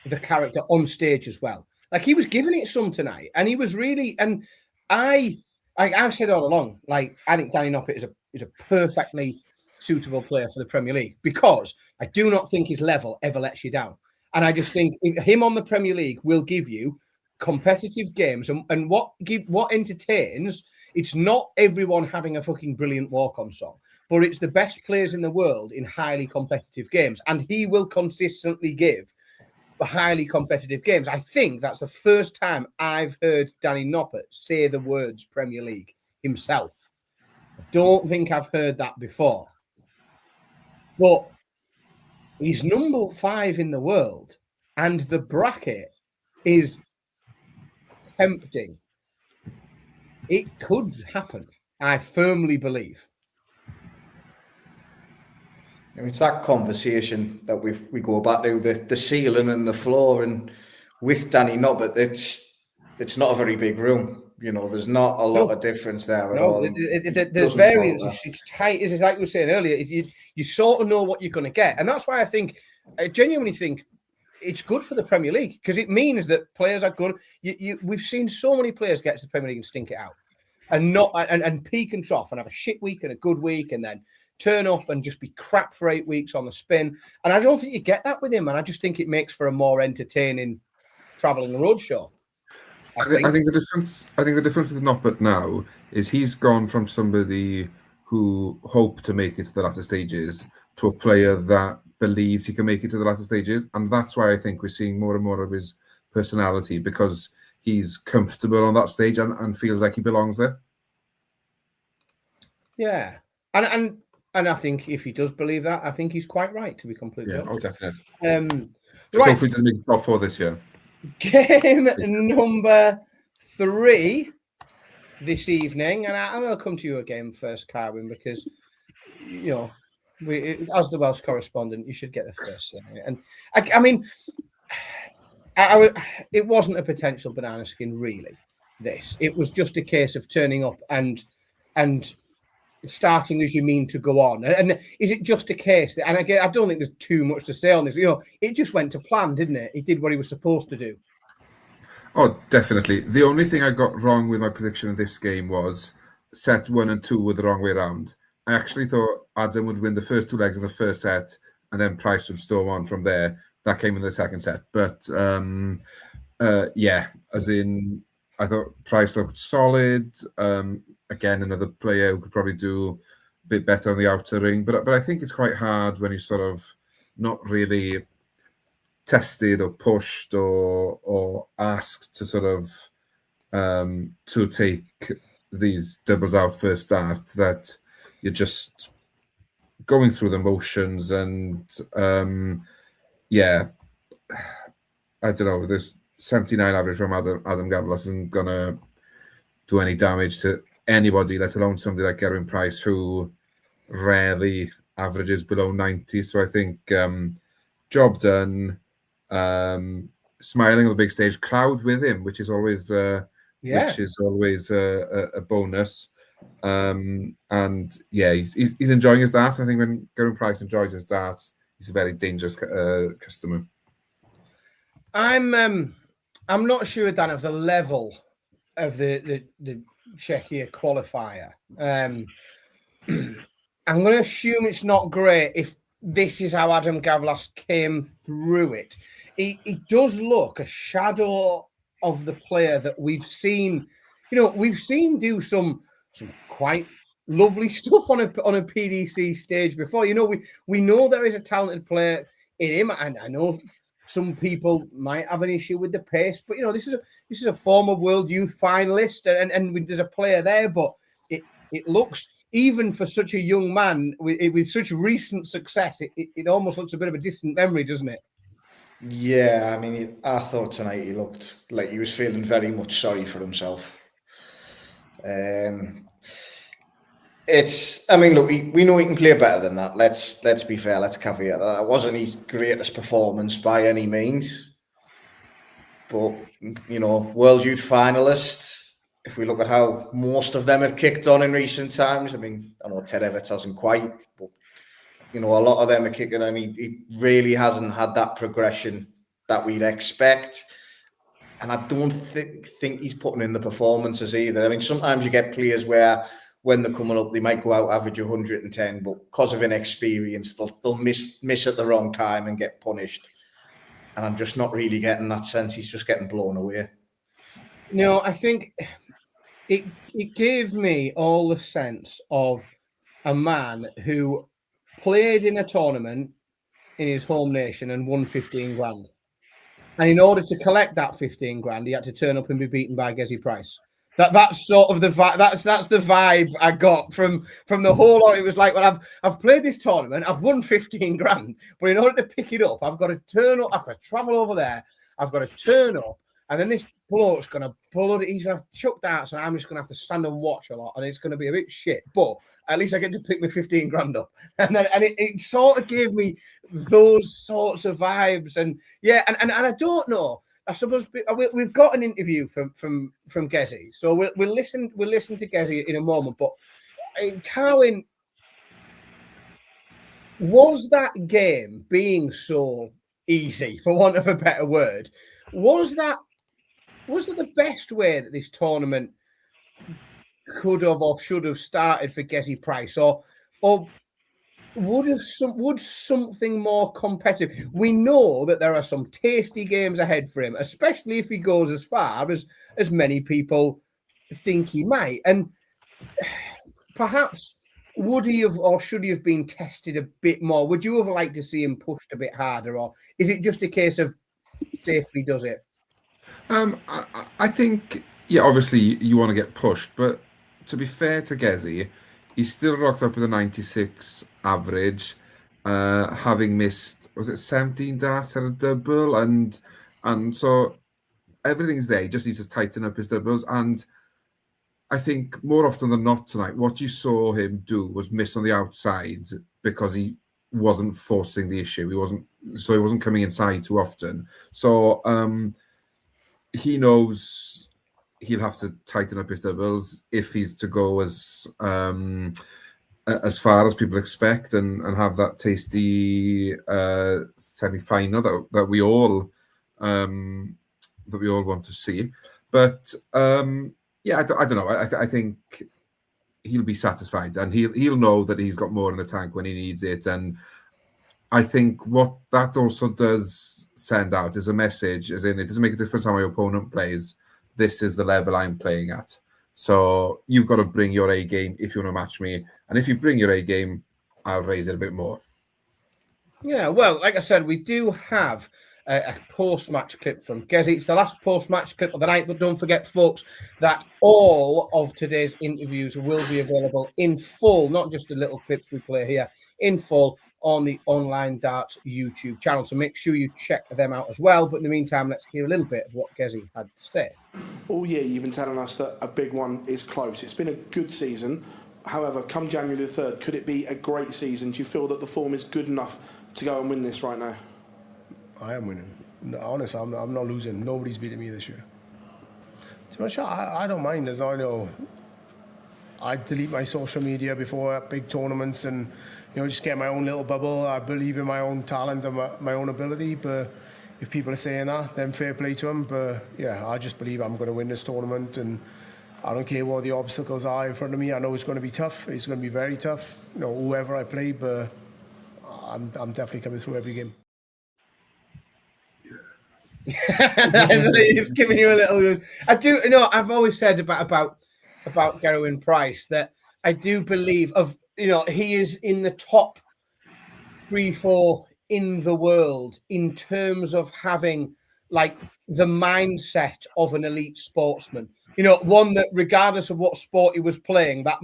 [SPEAKER 2] the character on stage as well. Like, he was giving it some tonight, and he was really. And I've said all along, like, I think Danny Noppert is a perfectly suitable player for the Premier League, because I do not think his level ever lets you down, and I just think him on the Premier League will give you competitive games, and what entertains. It's not everyone having a fucking brilliant walk-on song, but it's the best players in the world in highly competitive games, and he will consistently give highly competitive games. I think that's the first time I've heard Danny Noppert say the words Premier League himself. I don't think I've heard that before. But he's number 5 in the world, and the bracket is tempting. It could happen, I firmly believe.
[SPEAKER 4] I mean, it's that conversation that we go back to the ceiling and the floor, and with Danny Nobbert, it's not a very big room. You know, there's not a lot of difference there at all.
[SPEAKER 2] There's variance. It's tight. It's like we were saying earlier. You sort of know what you're going to get, and that's why I genuinely think it's good for the Premier League, because it means that players are good. We've seen so many players get to the Premier League and stink it out, and peak and trough, and have a shit week and a good week, and then turn up and just be crap for 8 weeks on the spin. And I don't think you get that with him. And I just think it makes for a more entertaining travelling roadshow.
[SPEAKER 3] I think the difference with Noppert now is he's gone from somebody who hoped to make it to the latter stages to a player that believes he can make it to the latter stages. And that's why I think we're seeing more and more of his personality, because he's comfortable on that stage and feels like he belongs there.
[SPEAKER 2] Yeah. And I think if he does believe that, I think he's quite right, to be completely honest.
[SPEAKER 3] Oh, definitely.
[SPEAKER 2] Right.
[SPEAKER 3] Hope he doesn't make the top 4 this year.
[SPEAKER 2] Game number 3 this evening, and I will come to you again first, Carwin, because, you know, as the Welsh correspondent, you should get the first thing. And I mean, it wasn't a potential banana skin, really. It was just a case of turning up and starting as you mean to go on. And is it just a case that, and again, I don't think there's too much to say on this, you know, it just went to plan, didn't it? He did what he was supposed to do.
[SPEAKER 3] Oh, definitely. The only thing I got wrong with my prediction of this game was set 1 and 2 were the wrong way around. I actually thought Adam would win the first 2 legs in the first set, and then Price would storm on from there. That came in the second set. But as in, I thought Price looked solid. Again, another player who could probably do a bit better on the outer ring. But I think it's quite hard when you're sort of not really tested or pushed or asked to sort of to take these doubles out first start, that you're just going through the motions. And I don't know, there's 79 average from Adam Gavlas isn't gonna do any damage to anybody, let alone somebody like Gerwyn Price, who rarely averages below 90. So I think job done. Smiling on the big stage, crowd with him, which is always a bonus. He's enjoying his darts. I think when Gerwyn Price enjoys his darts, he's a very dangerous customer.
[SPEAKER 2] I'm not sure, Dan, of the level of the Czechia qualifier. I'm going to assume it's not great if this is how Adam Gavlas came through it. He does look a shadow of the player that we've seen. You know, we've seen do some quite lovely stuff on a PDC stage before. You know, we know there is a talented player in him, and I know some people might have an issue with the pace, but you know, this is a former World Youth finalist, and there's a player there, but it looks, even for such a young man with such recent success, it almost looks a bit of a distant memory, doesn't it?
[SPEAKER 4] Yeah, I mean, I thought tonight he looked like he was feeling very much sorry for himself. I mean, look, we know he can play better than that. Let's be fair. Let's caveat that. It wasn't his greatest performance by any means. But, you know, World Youth finalists, if we look at how most of them have kicked on in recent times, I mean, I know Ted Everts hasn't quite, but, you know, a lot of them are kicking, and he really hasn't had that progression that we'd expect. And I don't think he's putting in the performances either. I mean, sometimes you get players where when they're coming up, they might go out average 110, but because of inexperience, they'll miss at the wrong time and get punished. And I'm just not really getting that sense. He's just getting blown away.
[SPEAKER 2] No, I think it gave me all the sense of a man who played in a tournament in his home nation and won 15 grand. And in order to collect that 15 grand, he had to turn up and be beaten by Gezi Price. That's sort of the vibe. That's the vibe I got from the whole lot. It was like, well, I've played this tournament, I've won 15 grand, but in order to pick it up, I've got to turn up, I've got to travel over there, I've got to turn up, and then this bloke's gonna he's gonna chuck darts, and I'm just gonna have to stand and watch a lot, and it's gonna be a bit shit. But at least I get to pick my 15 grand up, and it sort of gave me those sorts of vibes, and yeah, and I don't know. I suppose we've got an interview from Gezi, so we'll listen to Gezi in a moment. But Carwyn, was that game being so easy, for want of a better word? Was that the best way that this tournament could have or should have started for Gezi Price, or would something more competitive? We know that there are some tasty games ahead for him, especially if he goes as far as many people think he might. And perhaps would he have or should he have been tested a bit more? Would you have liked to see him pushed a bit harder, or is it just a case of safely does it?
[SPEAKER 3] I think, yeah, obviously you want to get pushed, but to be fair to Gezi, he's still rocked up with a 96 average, having missed, was it 17 darts at a double, and so everything's there. He just needs to tighten up his doubles, and I think more often than not tonight, what you saw him do was miss on the outside because he wasn't forcing the issue. He wasn't coming inside too often. So he knows he'll have to tighten up his doubles if he's to go as far as people expect and have that tasty semi-final that we all want to see. But yeah, I don't know. I think he'll be satisfied, and he'll know that he's got more in the tank when he needs it. And I think what that also does send out is a message, as in it doesn't make a difference how my opponent plays. This is the level I'm playing at. So you've got to bring your A game if you want to match me. And if you bring your A game, I'll raise it a bit more.
[SPEAKER 2] Yeah, well, like I said, we do have a post-match clip from Gezi. It's the last post-match clip of the night, but don't forget, folks, that all of today's interviews will be available in full, not just the little clips we play here, in full on the Online Darts YouTube channel. So make sure you check them out as well. But in the meantime, let's hear a little bit of what Gezi had to say.
[SPEAKER 8] All year, you've been telling us that a big one is close. It's been a good season. However, come January the 3rd, could it be a great season? Do you feel that the form is good enough to go and win this right now?
[SPEAKER 9] I am winning. No, honestly, I'm not losing. Nobody's beating me this year. To be honest, I don't mind, as I know. I delete my social media before big tournaments and, just get my own little bubble. I believe in my own talent and my own ability, but if people are saying that, then fair play to them. But yeah, I just believe I'm going to win this tournament, and I don't care what the obstacles are in front of me. I know it's going to be tough. It's going to be very tough, whoever I play, but I'm definitely coming through every game.
[SPEAKER 2] It's giving you a little. I do. I've always said about Carwyn Price that I do believe he is in the top 3-4 in the world in terms of having like the mindset of an elite sportsman. One that regardless of what sport he was playing, that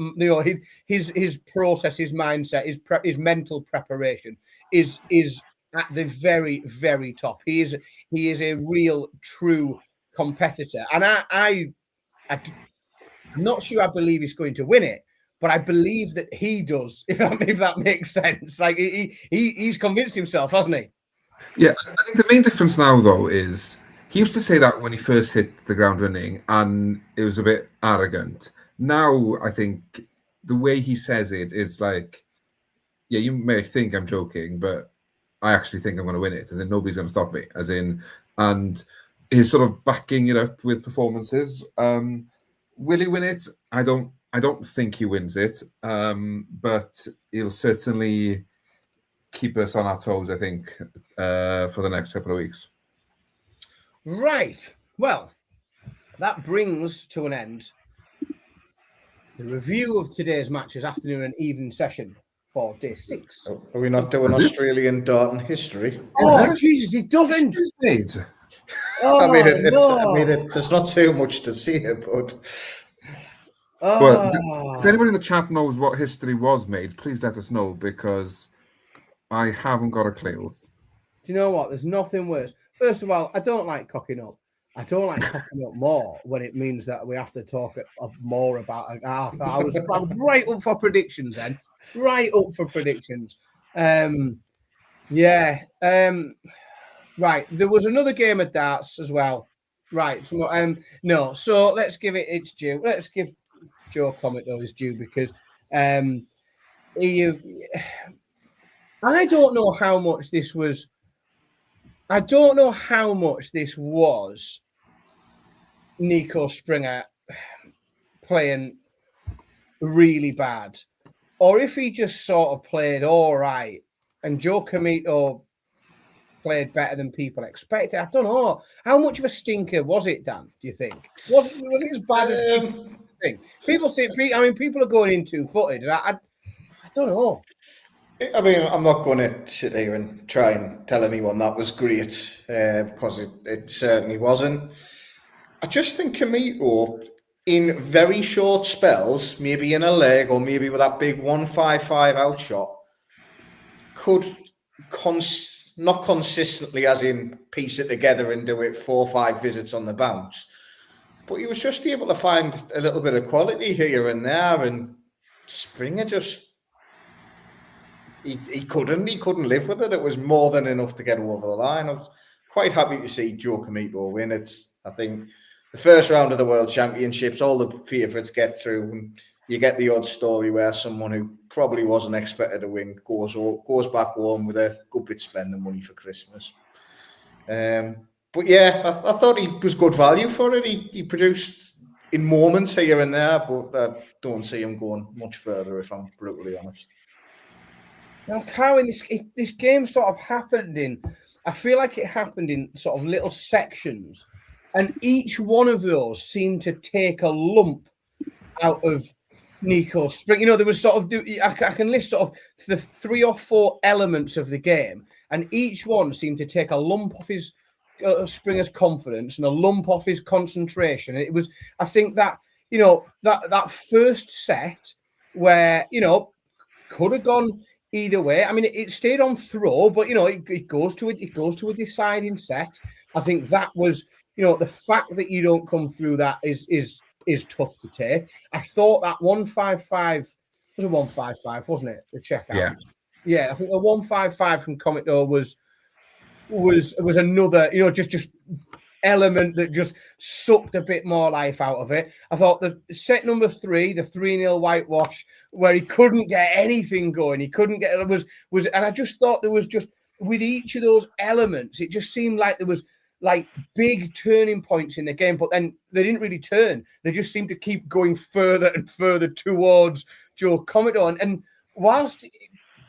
[SPEAKER 2] his process, his mindset, his mental preparation is at the very, very top. He is a real, true competitor, and I'm not sure I believe he's going to win it, but I believe that he does. If that makes sense, like he's convinced himself, hasn't he?
[SPEAKER 3] Yeah, I think the main difference now though is he used to say that when he first hit the ground running, and it was a bit arrogant. Now I think the way he says it is like, yeah, you may think I'm joking, but I actually think I'm going to win it, as in nobody's going to stop me, and he's sort of backing it up with performances. Will he win it? I don't think he wins it, but he'll certainly keep us on our toes, I think, for the next couple of weeks.
[SPEAKER 2] Right. Well, that brings to an end the review of today's matches, afternoon and evening session for day 6.
[SPEAKER 4] Are we not doing Australian dart and history?
[SPEAKER 2] Oh, Jesus, it doesn't. Oh,
[SPEAKER 4] there's not too much to see here, but
[SPEAKER 3] Well, if anybody in the chat knows what history was made, please let us know, because I haven't got a clue.
[SPEAKER 2] Do you know what? There's nothing worse. First of all, I don't like cocking up. I don't like cocking up more when it means that we have to talk more about Arthur. I was right up for predictions then. Right up for predictions. Yeah. Right. There was another game of darts as well. Right. So, no. So let's give it its due. Let's give Joe Comet though his due, because I don't know how much this was. I don't know how much this was Nico Springer playing really bad, or if he just sort of played all right and Joe Comito played better than people expected. I don't know. How much of a stinker was it, Dan, do you think? Was it as bad as people think? People say, I mean, people are going in two-footed, and I don't know.
[SPEAKER 4] I mean, I'm not going to sit here and try and tell anyone that was great, because it certainly wasn't. I just think Comito, in very short spells, maybe in a leg or maybe with that big 155 outshot, could not consistently, as in piece it together and do it 4 or 5 visits on the bounce, but he was just able to find a little bit of quality here and there, and Springer just he couldn't live with it. It was more than enough to get over the line. I was quite happy to see Joe Comito win. I think the first round of the World Championships, all the favourites get through, and you get the odd story where someone who probably wasn't expected to win goes back home with a good bit spending money for Christmas. But yeah, I thought he was good value for it. He produced in moments here and there, but I don't see him going much further, if I'm brutally honest.
[SPEAKER 2] Now, Cowan, this game sort of happened I feel like it happened in sort of little sections, and each one of those seemed to take a lump out of Nico Springer. You know, there was sort of, I can list sort of the 3 or 4 elements of the game, and each one seemed to take a lump off his Springer's confidence and a lump off his concentration. And it was, I think that, you know, that first set where, you know, could have gone either way. I mean, it stayed on throw, but you know, it goes to a deciding set. I think that was, you know, the fact that you don't come through that is tough to take. I thought that 155 was a 155, wasn't it? The checkout. Yeah. I think the 155 from Comito was another, you know, just element that just sucked a bit more life out of it. I thought the set number 3, the 3-0 whitewash, where he couldn't get anything going, and I just thought there was just, with each of those elements, it just seemed like there was like big turning points in the game, but then they didn't really turn. They just seemed to keep going further and further towards Joe Comito, and whilst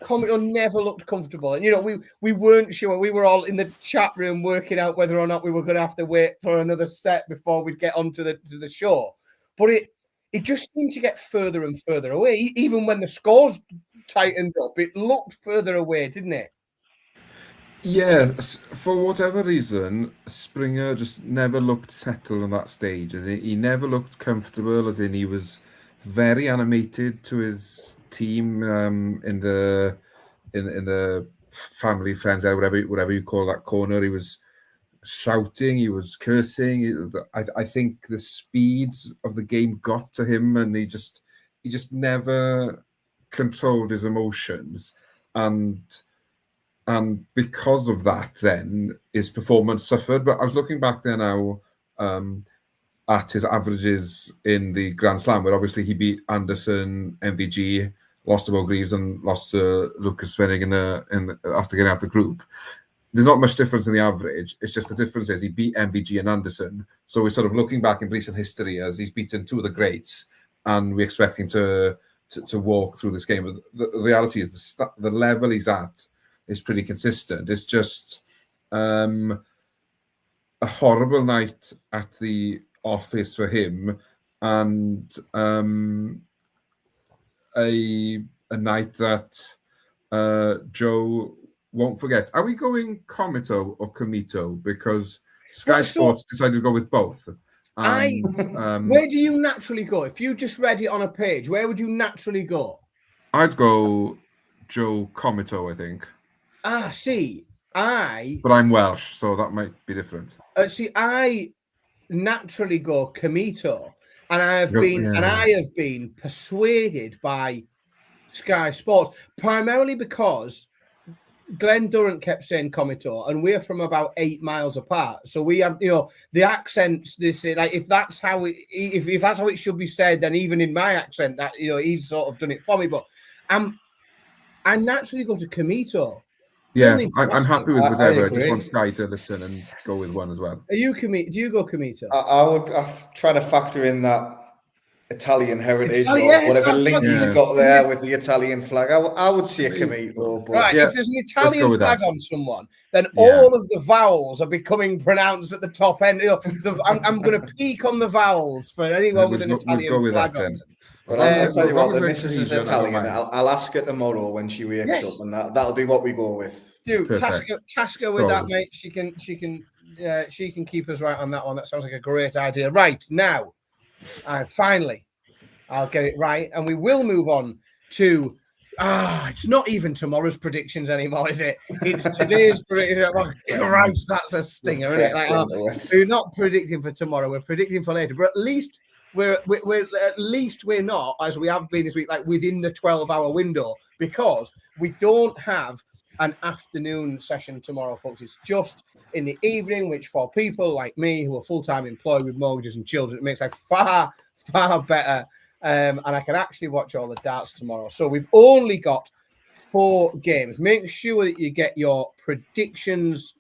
[SPEAKER 2] Comito never looked comfortable, and you know, we weren't sure. We were all in the chat room working out whether or not we were going to have to wait for another set before we'd get onto the show. But it just seemed to get further and further away. Even when the scores tightened up, it looked further away, didn't it?
[SPEAKER 3] Yeah, for whatever reason, Springer just never looked settled on that stage. As in, he never looked comfortable, as in he was very animated to his team in the family, friends, whatever you call that corner. He was shouting, he was cursing. I think the speed of the game got to him, and he just never controlled his emotions, and because of that, then his performance suffered. But I was looking back there now at his averages in the Grand Slam, where obviously he beat Anderson, MVG, lost to Bo Greaves, and lost to Lucas Svenning after getting out the group. There's not much difference in the average. It's just the difference is he beat MVG and Anderson. So we're sort of looking back in recent history as he's beaten 2 of the greats, and we expect him to walk through this game. But the reality is the level he's at is pretty consistent. It's just a horrible night at the office for him, and a night that Joe won't forget. Are we going Comito or Comito? Because Sky Sports decided to go with both. And,
[SPEAKER 2] where do you naturally go? If you just read it on a page, where would you naturally go?
[SPEAKER 3] I'd go Joe Comito, I think. But I'm Welsh, so that might be different.
[SPEAKER 2] I naturally go Comito, and I have been persuaded by Sky Sports, primarily because Glenn Durrant kept saying Comito, and we're from about 8 miles apart. So we have, the accents. They say, like, if that's how it should be said, then even in my accent, that he's sort of done it for me. But I naturally go to Comito.
[SPEAKER 3] Yeah, I'm happy with whatever. I just want Sky to listen and go with one as well.
[SPEAKER 2] Are you Comito? Do you go Comito?
[SPEAKER 4] I try to factor in that Italian heritage or whatever link he's got there with the Italian flag. I would see a Comito.
[SPEAKER 2] Right, if there's an Italian flag on someone, then all of the vowels are becoming pronounced at the top end. I'm going to peak on the vowels for anyone with an Italian flag on.
[SPEAKER 4] But I'll tell you what, the missus is Italian. I'll ask her tomorrow when she wakes up, and that'll be what we go with.
[SPEAKER 2] Task her with that, mate. She can keep us right on that one. That sounds like a great idea. Right, now, finally, I'll get it right, and we will move on to it's not even tomorrow's predictions anymore, is it? It's today's predictions. Christ, that's a stinger, isn't it? We're not predicting for tomorrow, we're predicting for later, but at least we're not, as we have been this week, like within the 12-hour window, because we don't have an afternoon session tomorrow, folks. It's just in the evening, which for people like me who are full-time employed with mortgages and children, it makes life far, far better. And I can actually watch all the darts tomorrow. So we've only got 4 games. Make sure that you get your predictions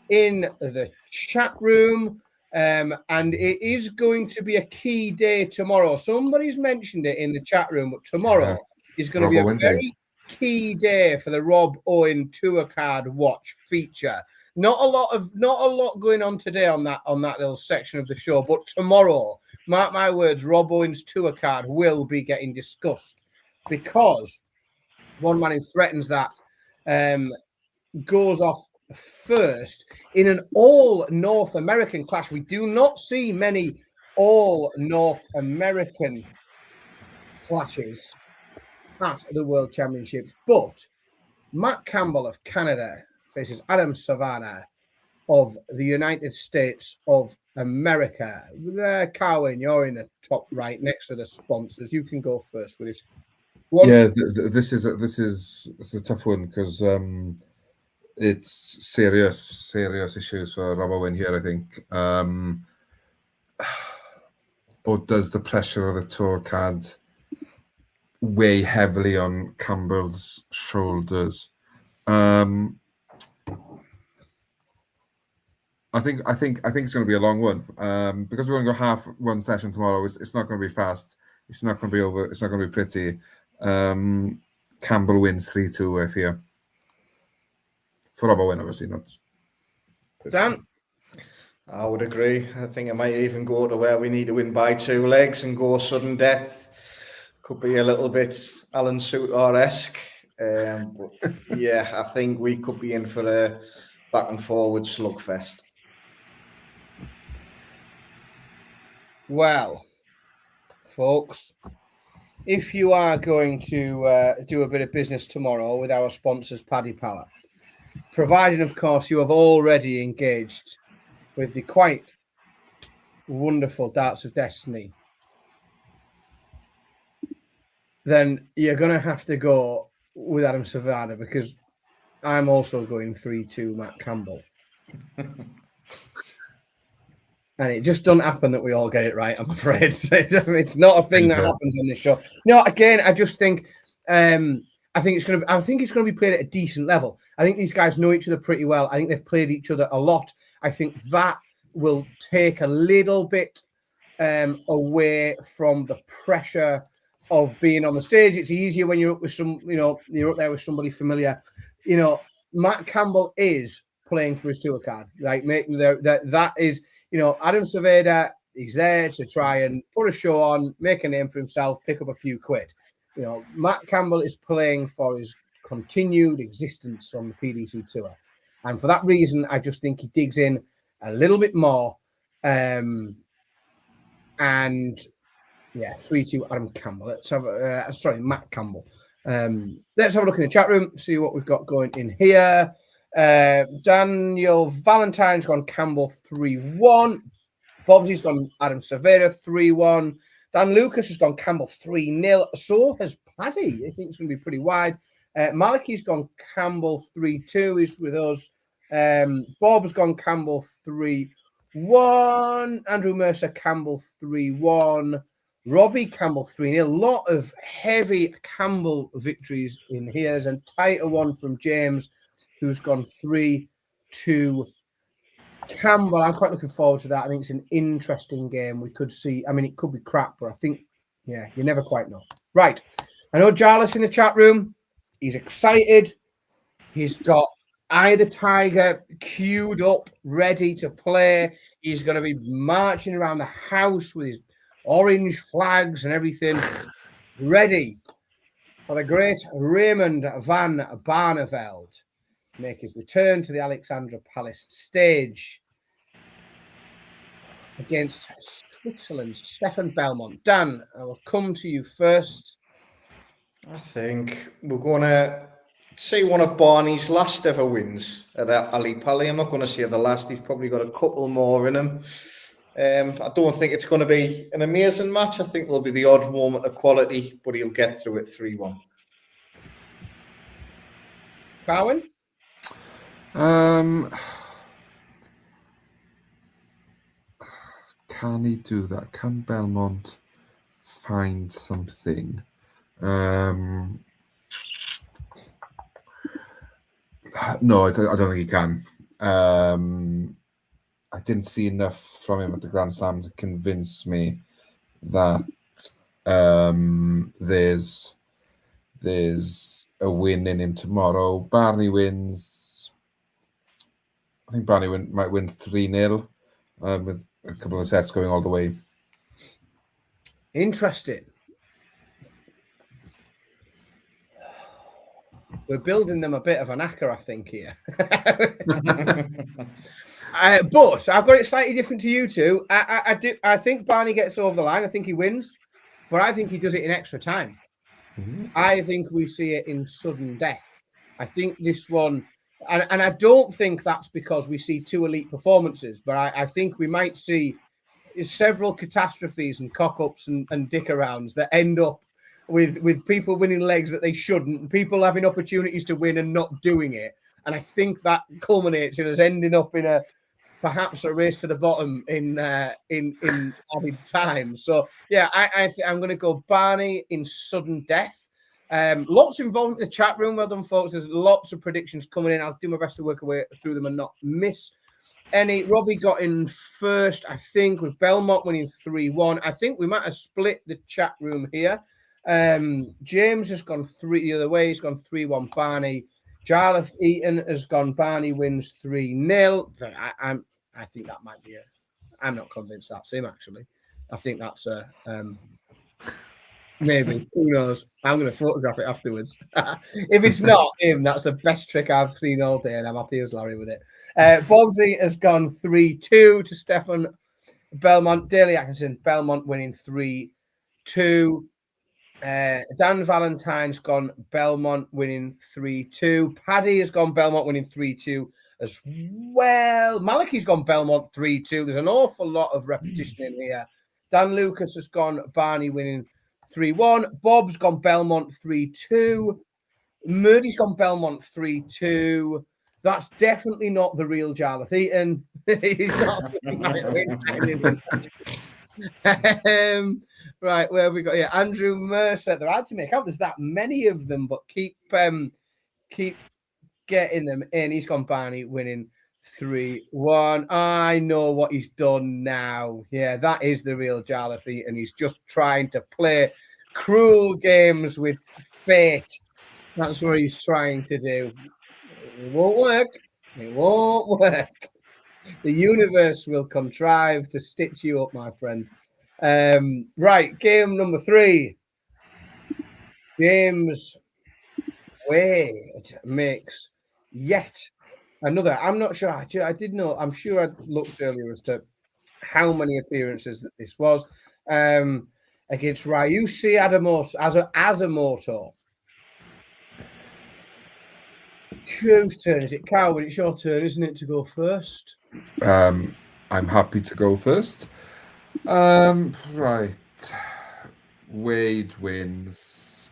[SPEAKER 2] in the chat room. And it is going to be a key day tomorrow. Somebody's mentioned it in the chat room, but tomorrow is going to be a very key day for the Rob Owen Tour Card Watch feature. Not a lot going on today on that little section of the show, but tomorrow, mark my words, Rob Owen's Tour Card will be getting discussed, because one man who threatens that goes off first in an all North American clash. We do not see many all North American clashes at the World Championships, but Matt Campbell of Canada faces Adam Savannah of the United States of America. Carwyn, you're in the top right next to the sponsors. You can go first with this one.
[SPEAKER 3] Yeah, this is a tough one, because it's serious issues for Rob Owen here, I think. Or does the pressure of the tour card weigh heavily on Campbell's shoulders? I think it's going to be a long one, because we're going to go half one session tomorrow. It's not going to be fast. It's not going to be over. It's not going to be pretty. Campbell wins 3-2, I fear. For Rob Owen, obviously, not.
[SPEAKER 2] Dan?
[SPEAKER 4] I would agree. I think it might even go to where we need to win by 2 legs and go sudden death. Could be a little bit Alan Soutar-esque. But yeah, I think we could be in for a back and forward slugfest.
[SPEAKER 2] Well, folks, if you are going to do a bit of business tomorrow with our sponsors, Paddy Power, providing, of course, you have already engaged with the quite wonderful Darts of Destiny, then you're going to have to go with Adam Savannah, because I'm also going 3-2 Matt Campbell. And it just doesn't happen that we all get it right, I'm afraid. It's not a thing that happens on this show. No, again, I just think I think it's going to be played at a decent level. I think these guys know each other pretty well. I think they've played each other a lot. I think that will take a little bit away from the pressure of being on the stage. It's easier when you're up with you're up there with somebody familiar. Matt Campbell is playing for his tour card. Like, that is, Adam Savannah, he's there to try and put a show on, make a name for himself, pick up a few quid. Matt Campbell is playing for his continued existence on the PDC tour. And for that reason, I just think he digs in a little bit more. And yeah, 3-2 Adam Campbell. Let's have Matt Campbell. Let's have a look in the chat room, see what we've got going in here. Daniel Valentine's gone Campbell 3-1. Bobsy's gone Adam Cervera 3-1. Dan Lucas has gone Campbell 3-0. So has Paddy. I think it's going to be pretty wide. Malachi's gone Campbell 3-2. He's with us. Bob's gone Campbell 3-1. Andrew Mercer Campbell 3-1. Robbie Campbell 3-0. A lot of heavy Campbell victories in here. There's a tighter one from James, who's gone 3-2 Campbell. I'm quite looking forward to that. I think it's an interesting game. We could see, I mean, it could be crap, but I think, yeah, you never quite know. Right. I know Jarlis in the chat room. He's excited. He's got Eye the Tiger queued up, ready to play. He's going to be marching around the house with his orange flags and everything, ready for the great Raymond van Barneveld to make his return to the Alexandra Palace stage against Switzerland's Stefan Belmont. Dan, I will come to you first.
[SPEAKER 4] I think we're going to see one of Barney's last ever wins at Ali Pali. I'm not going to say the last. He's probably got a couple more in him. I don't think it's going to be an amazing match. I think there'll be the odd moment of quality, but he'll get through it 3-1.
[SPEAKER 2] Carwin?
[SPEAKER 3] Can he do that? Can Belmont find something? No, I don't think he can. I didn't see enough from him at the Grand Slam to convince me that there's a win in him tomorrow. Barney wins. I think Barney might win 3-0 with a couple of sets going all the way.
[SPEAKER 2] Interesting. We're building them a bit of an acca, I think, here. But I've got it slightly different to you two. I think Barney gets over the line. I think he wins, but I think he does it in extra time. Mm-hmm. I think we see it in sudden death. I think this one, and I don't think that's because we see two elite performances, but I think we might see several catastrophes and cock-ups and dick-arounds that end up with people winning legs that they shouldn't, and people having opportunities to win and not doing it. And I think that culminates in us ending up in perhaps a race to the bottom in added time. So yeah, I'm going to go Barney in sudden death. Lots involved in the chat room. Well done, folks. There's lots of predictions coming in. I'll do my best to work away through them and not miss any. Robbie got in first, I think, with Belmont winning 3-1. I think we might have split the chat room here. James has gone the other way. He's gone 3-1 Barney. Jarlath Eaton has gone Barney wins 3-0. I think that might be I'm not convinced that's him, actually. I think that's maybe. Who knows? I'm going to photograph it afterwards. If it's not him, that's the best trick I've seen all day, and I'm happy as Larry with it. Bobsy has gone 3-2 to Stefan Belmont. Daly Atkinson, Belmont winning 3-2. Dan Valentine's gone Belmont winning 3-2. Paddy has gone Belmont winning 3-2 as well. Malachi's gone Belmont 3-2. There's an awful lot of repetition in here. Dan Lucas has gone Barney winning 3-1. Bob's gone Belmont 3-2. Murdy's gone Belmont 3-2. That's definitely not the real Jarlath Eaton. He's not. Right, where have we got here? Andrew Mercer. They're hard to make out. There's that many of them, but keep getting them in. He's gone Barney winning 3-1. I know what he's done now. Yeah, that is the real Jarlath Eaton. He's just trying to play cruel games with fate. That's what he's trying to do. It won't work. It won't work. The universe will contrive to stitch you up, my friend. Right, game number 3. James Wade makes yet another. I'm not sure. I did know. I'm sure I looked earlier as to how many appearances that this was against Ryusi Asamoto. Whose turn is it? Carwin, it's your turn, isn't it, to go first?
[SPEAKER 3] I'm happy to go first. Right. Wade wins.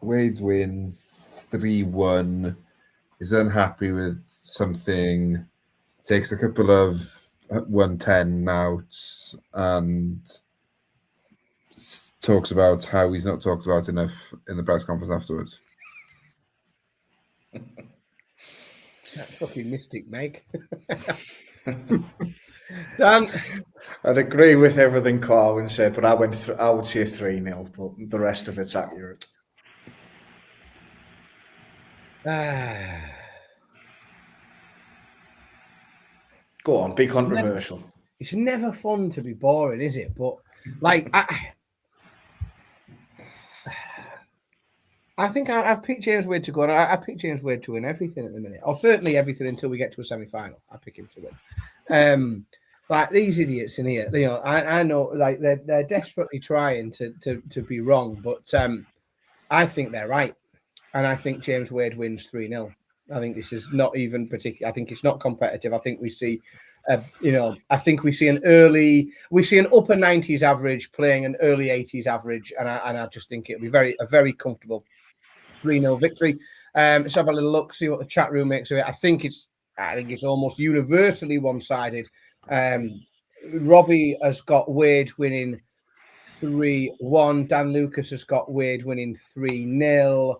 [SPEAKER 3] Wade wins 3-1. Is unhappy with something. Takes a couple of 110 outs and talks about how he's not talked about enough in the press conference afterwards.
[SPEAKER 2] That fucking mystic, Meg. Dan?
[SPEAKER 4] I'd agree with everything Carwin said, but I would say 3-0, but the rest of it's accurate. Go on, be controversial.
[SPEAKER 2] It's never fun to be boring, is it? But like, I think I've picked James Wade to go, and I picked James Wade to win everything at the minute, or certainly everything until we get to a semi-final. I pick him to win. Like these idiots in here, you know, I know, like they're desperately trying to be wrong, but I think they're right, and I think James Wade wins 3-0. I think this is not even particular. I think it's not competitive. I think we see, I think we see an upper 90s average playing an early 80s average, and I just think it'll be a very comfortable 3-0 victory. Let's have a little look, see what the chat room makes of it. I think it's almost universally one-sided. Robbie has got Wade winning 3-1. Dan Lucas has got Wade winning 3-0.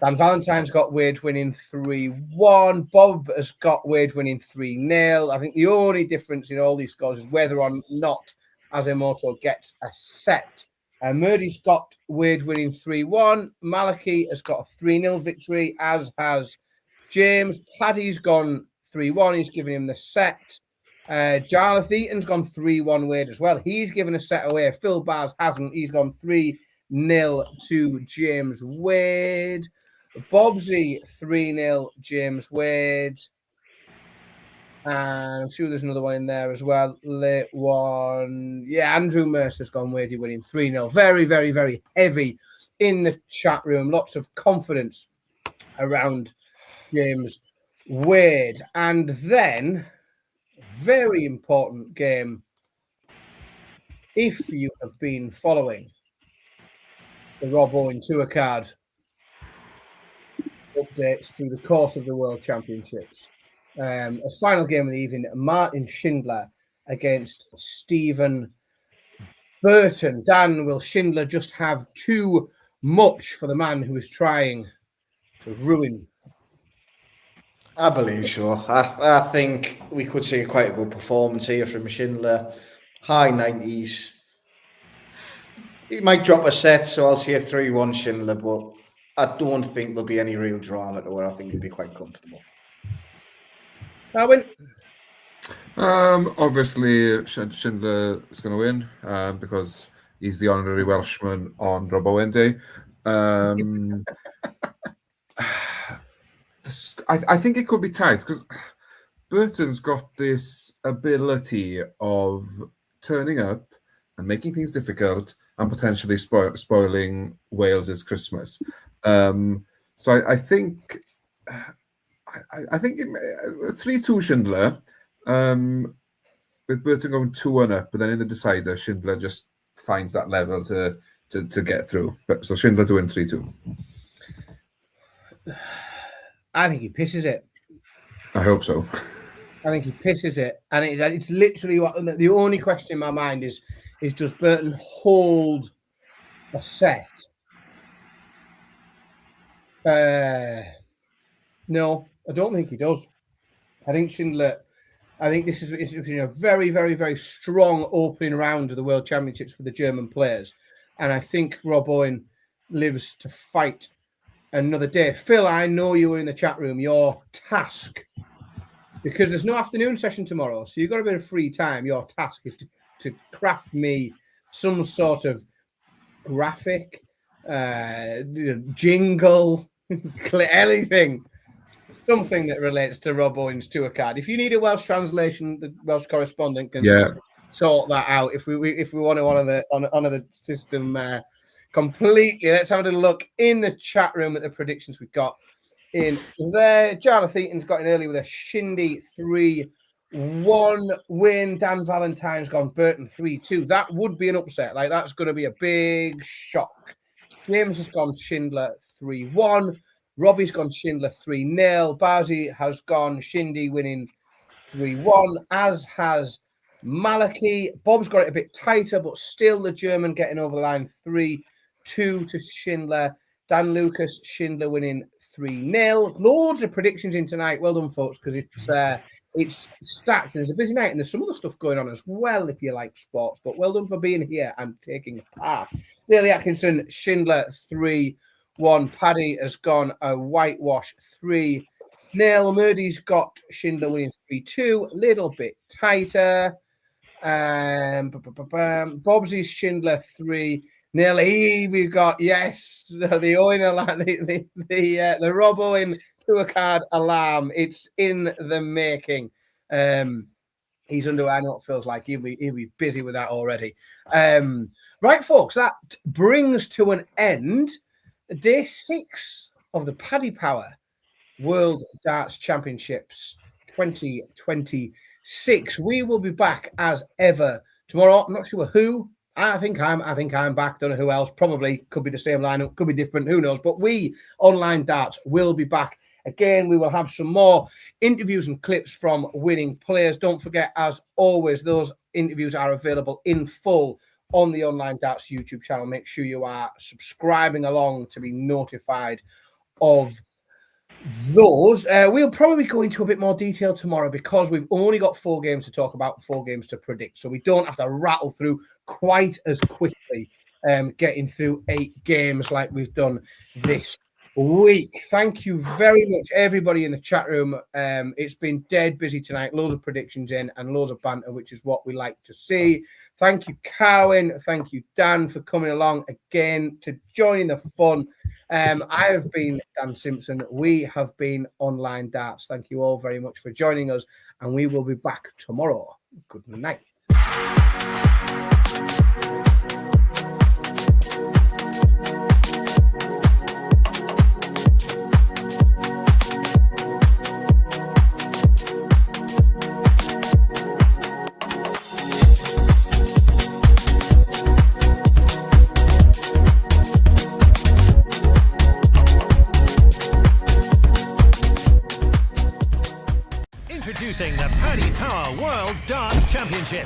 [SPEAKER 2] Dan Valentine's got Wade winning 3-1. Bob has got Wade winning 3-0. I think the only difference in all these scores is whether or not Asamoto gets a set. Murdy's got Wade winning 3-1. Malachy has got a 3-0 victory, as has James. Paddy's gone 3-1. He's giving him the set. Jarlath Eaton's gone 3-1 Wade as well. He's given a set away. Phil Bars hasn't. He's gone 3-0 to James Wade. Bobsy 3-0 James Wade. And I'm sure there's another one in there as well. Late one. Yeah, Andrew Mercer's gone Wade winning 3-0. Very, very, very heavy in the chat room. Lots of confidence around James Wade. And then, very important game. If you have been following the Rob Owen Tour card updates through the course of the World Championships. A final game of the evening, Martin Schindler against Stephen Burton. Dan, will Schindler just have too much for the man who is trying to ruin?
[SPEAKER 4] I believe so. I think we could see quite a good performance here from Schindler. High 90s. He might drop a set, so I'll see a 3-1 Schindler, but I don't think there'll be any real drama to it. I think he'll be quite comfortable.
[SPEAKER 2] Darwin?
[SPEAKER 3] Obviously, Schindler is going to win because he's the honorary Welshman on Rob Owen Day. I think it could be tight because Burton's got this ability of turning up and making things difficult and potentially spoiling Wales's Christmas. So I think 3-2 Schindler, with Burton going 2-1 up, but then in the decider, Schindler just finds that level to get through. So Schindler to win 3-2.
[SPEAKER 2] I think he pisses it.
[SPEAKER 3] I hope so.
[SPEAKER 2] I think he pisses it, and it's literally what the only question in my mind is does Burton hold a set? No, I don't think he does. I think Schindler. I think this is a very, very, very strong opening round of the World Championships for the German players, and I think Rob Owen lives to fight another day. Phil, I know you were in the chat room. Your task, because there's no afternoon session tomorrow, so you've got a bit of free time. Your task is to craft me some sort of graphic jingle, anything, something that relates to Rob Owens tour card. If you need a Welsh translation, the Welsh correspondent can sort that out. If we want to honor the system completely, let's have a little look in the chat room at the predictions we've got in there. Jarlath Eaton's got in early with a Shindy 3-1 win. Dan Valentine's gone Burton 3-2. That would be an upset. Like, that's going to be a big shock. James has gone Schindler 3-1. Robbie's gone Schindler 3-0. Bazi has gone Shindy winning 3-1, as has Malachy. Bob's got it a bit tighter, but still the German getting over the line 3-2 to Schindler. Dan Lucas, Schindler winning 3-0. Loads of predictions in tonight. Well done, folks, because it's stacked and it's a busy night and there's some other stuff going on as well if you like sports. But well done for being here and taking part. Lily Atkinson, Schindler 3-1. Paddy has gone a whitewash 3-0. Murdy's got Schindler winning 3-2. Little bit tighter. Bobsy's Schindler 3-0. We've got the Owen alarm, the Rob Owen tour card alarm. It's in the making. He's under. I know it feels like he'll be busy with that already. Right, folks, that brings to an end day 6 of the Paddy Power World Darts Championships 2026. We will be back as ever tomorrow. I'm not sure who. I think I'm back. Don't know who else. Probably could be the same lineup, could be different. Who knows? But we, Online Darts, will be back again. We will have some more interviews and clips from winning players. Don't forget, as always, those interviews are available in full on the Online Darts YouTube channel. Make sure you are subscribing along to be notified of those. We'll probably go into a bit more detail tomorrow because we've only got 4 games to talk about, 4 games to predict. So we don't have to rattle through quite as quickly, getting through 8 games like we've done this week. Thank you very much, everybody in the chat room. It's been dead busy tonight. Loads of predictions in and loads of banter, which is what we like to see. Thank you, Cowan. Thank you, Dan, for coming along again to joining the fun. I have been Dan Simpson. We have been Online Darts. Thank you all very much for joining us, and we will be back tomorrow. Good night.
[SPEAKER 1] Introducing the Paddy Power World Darts Championship.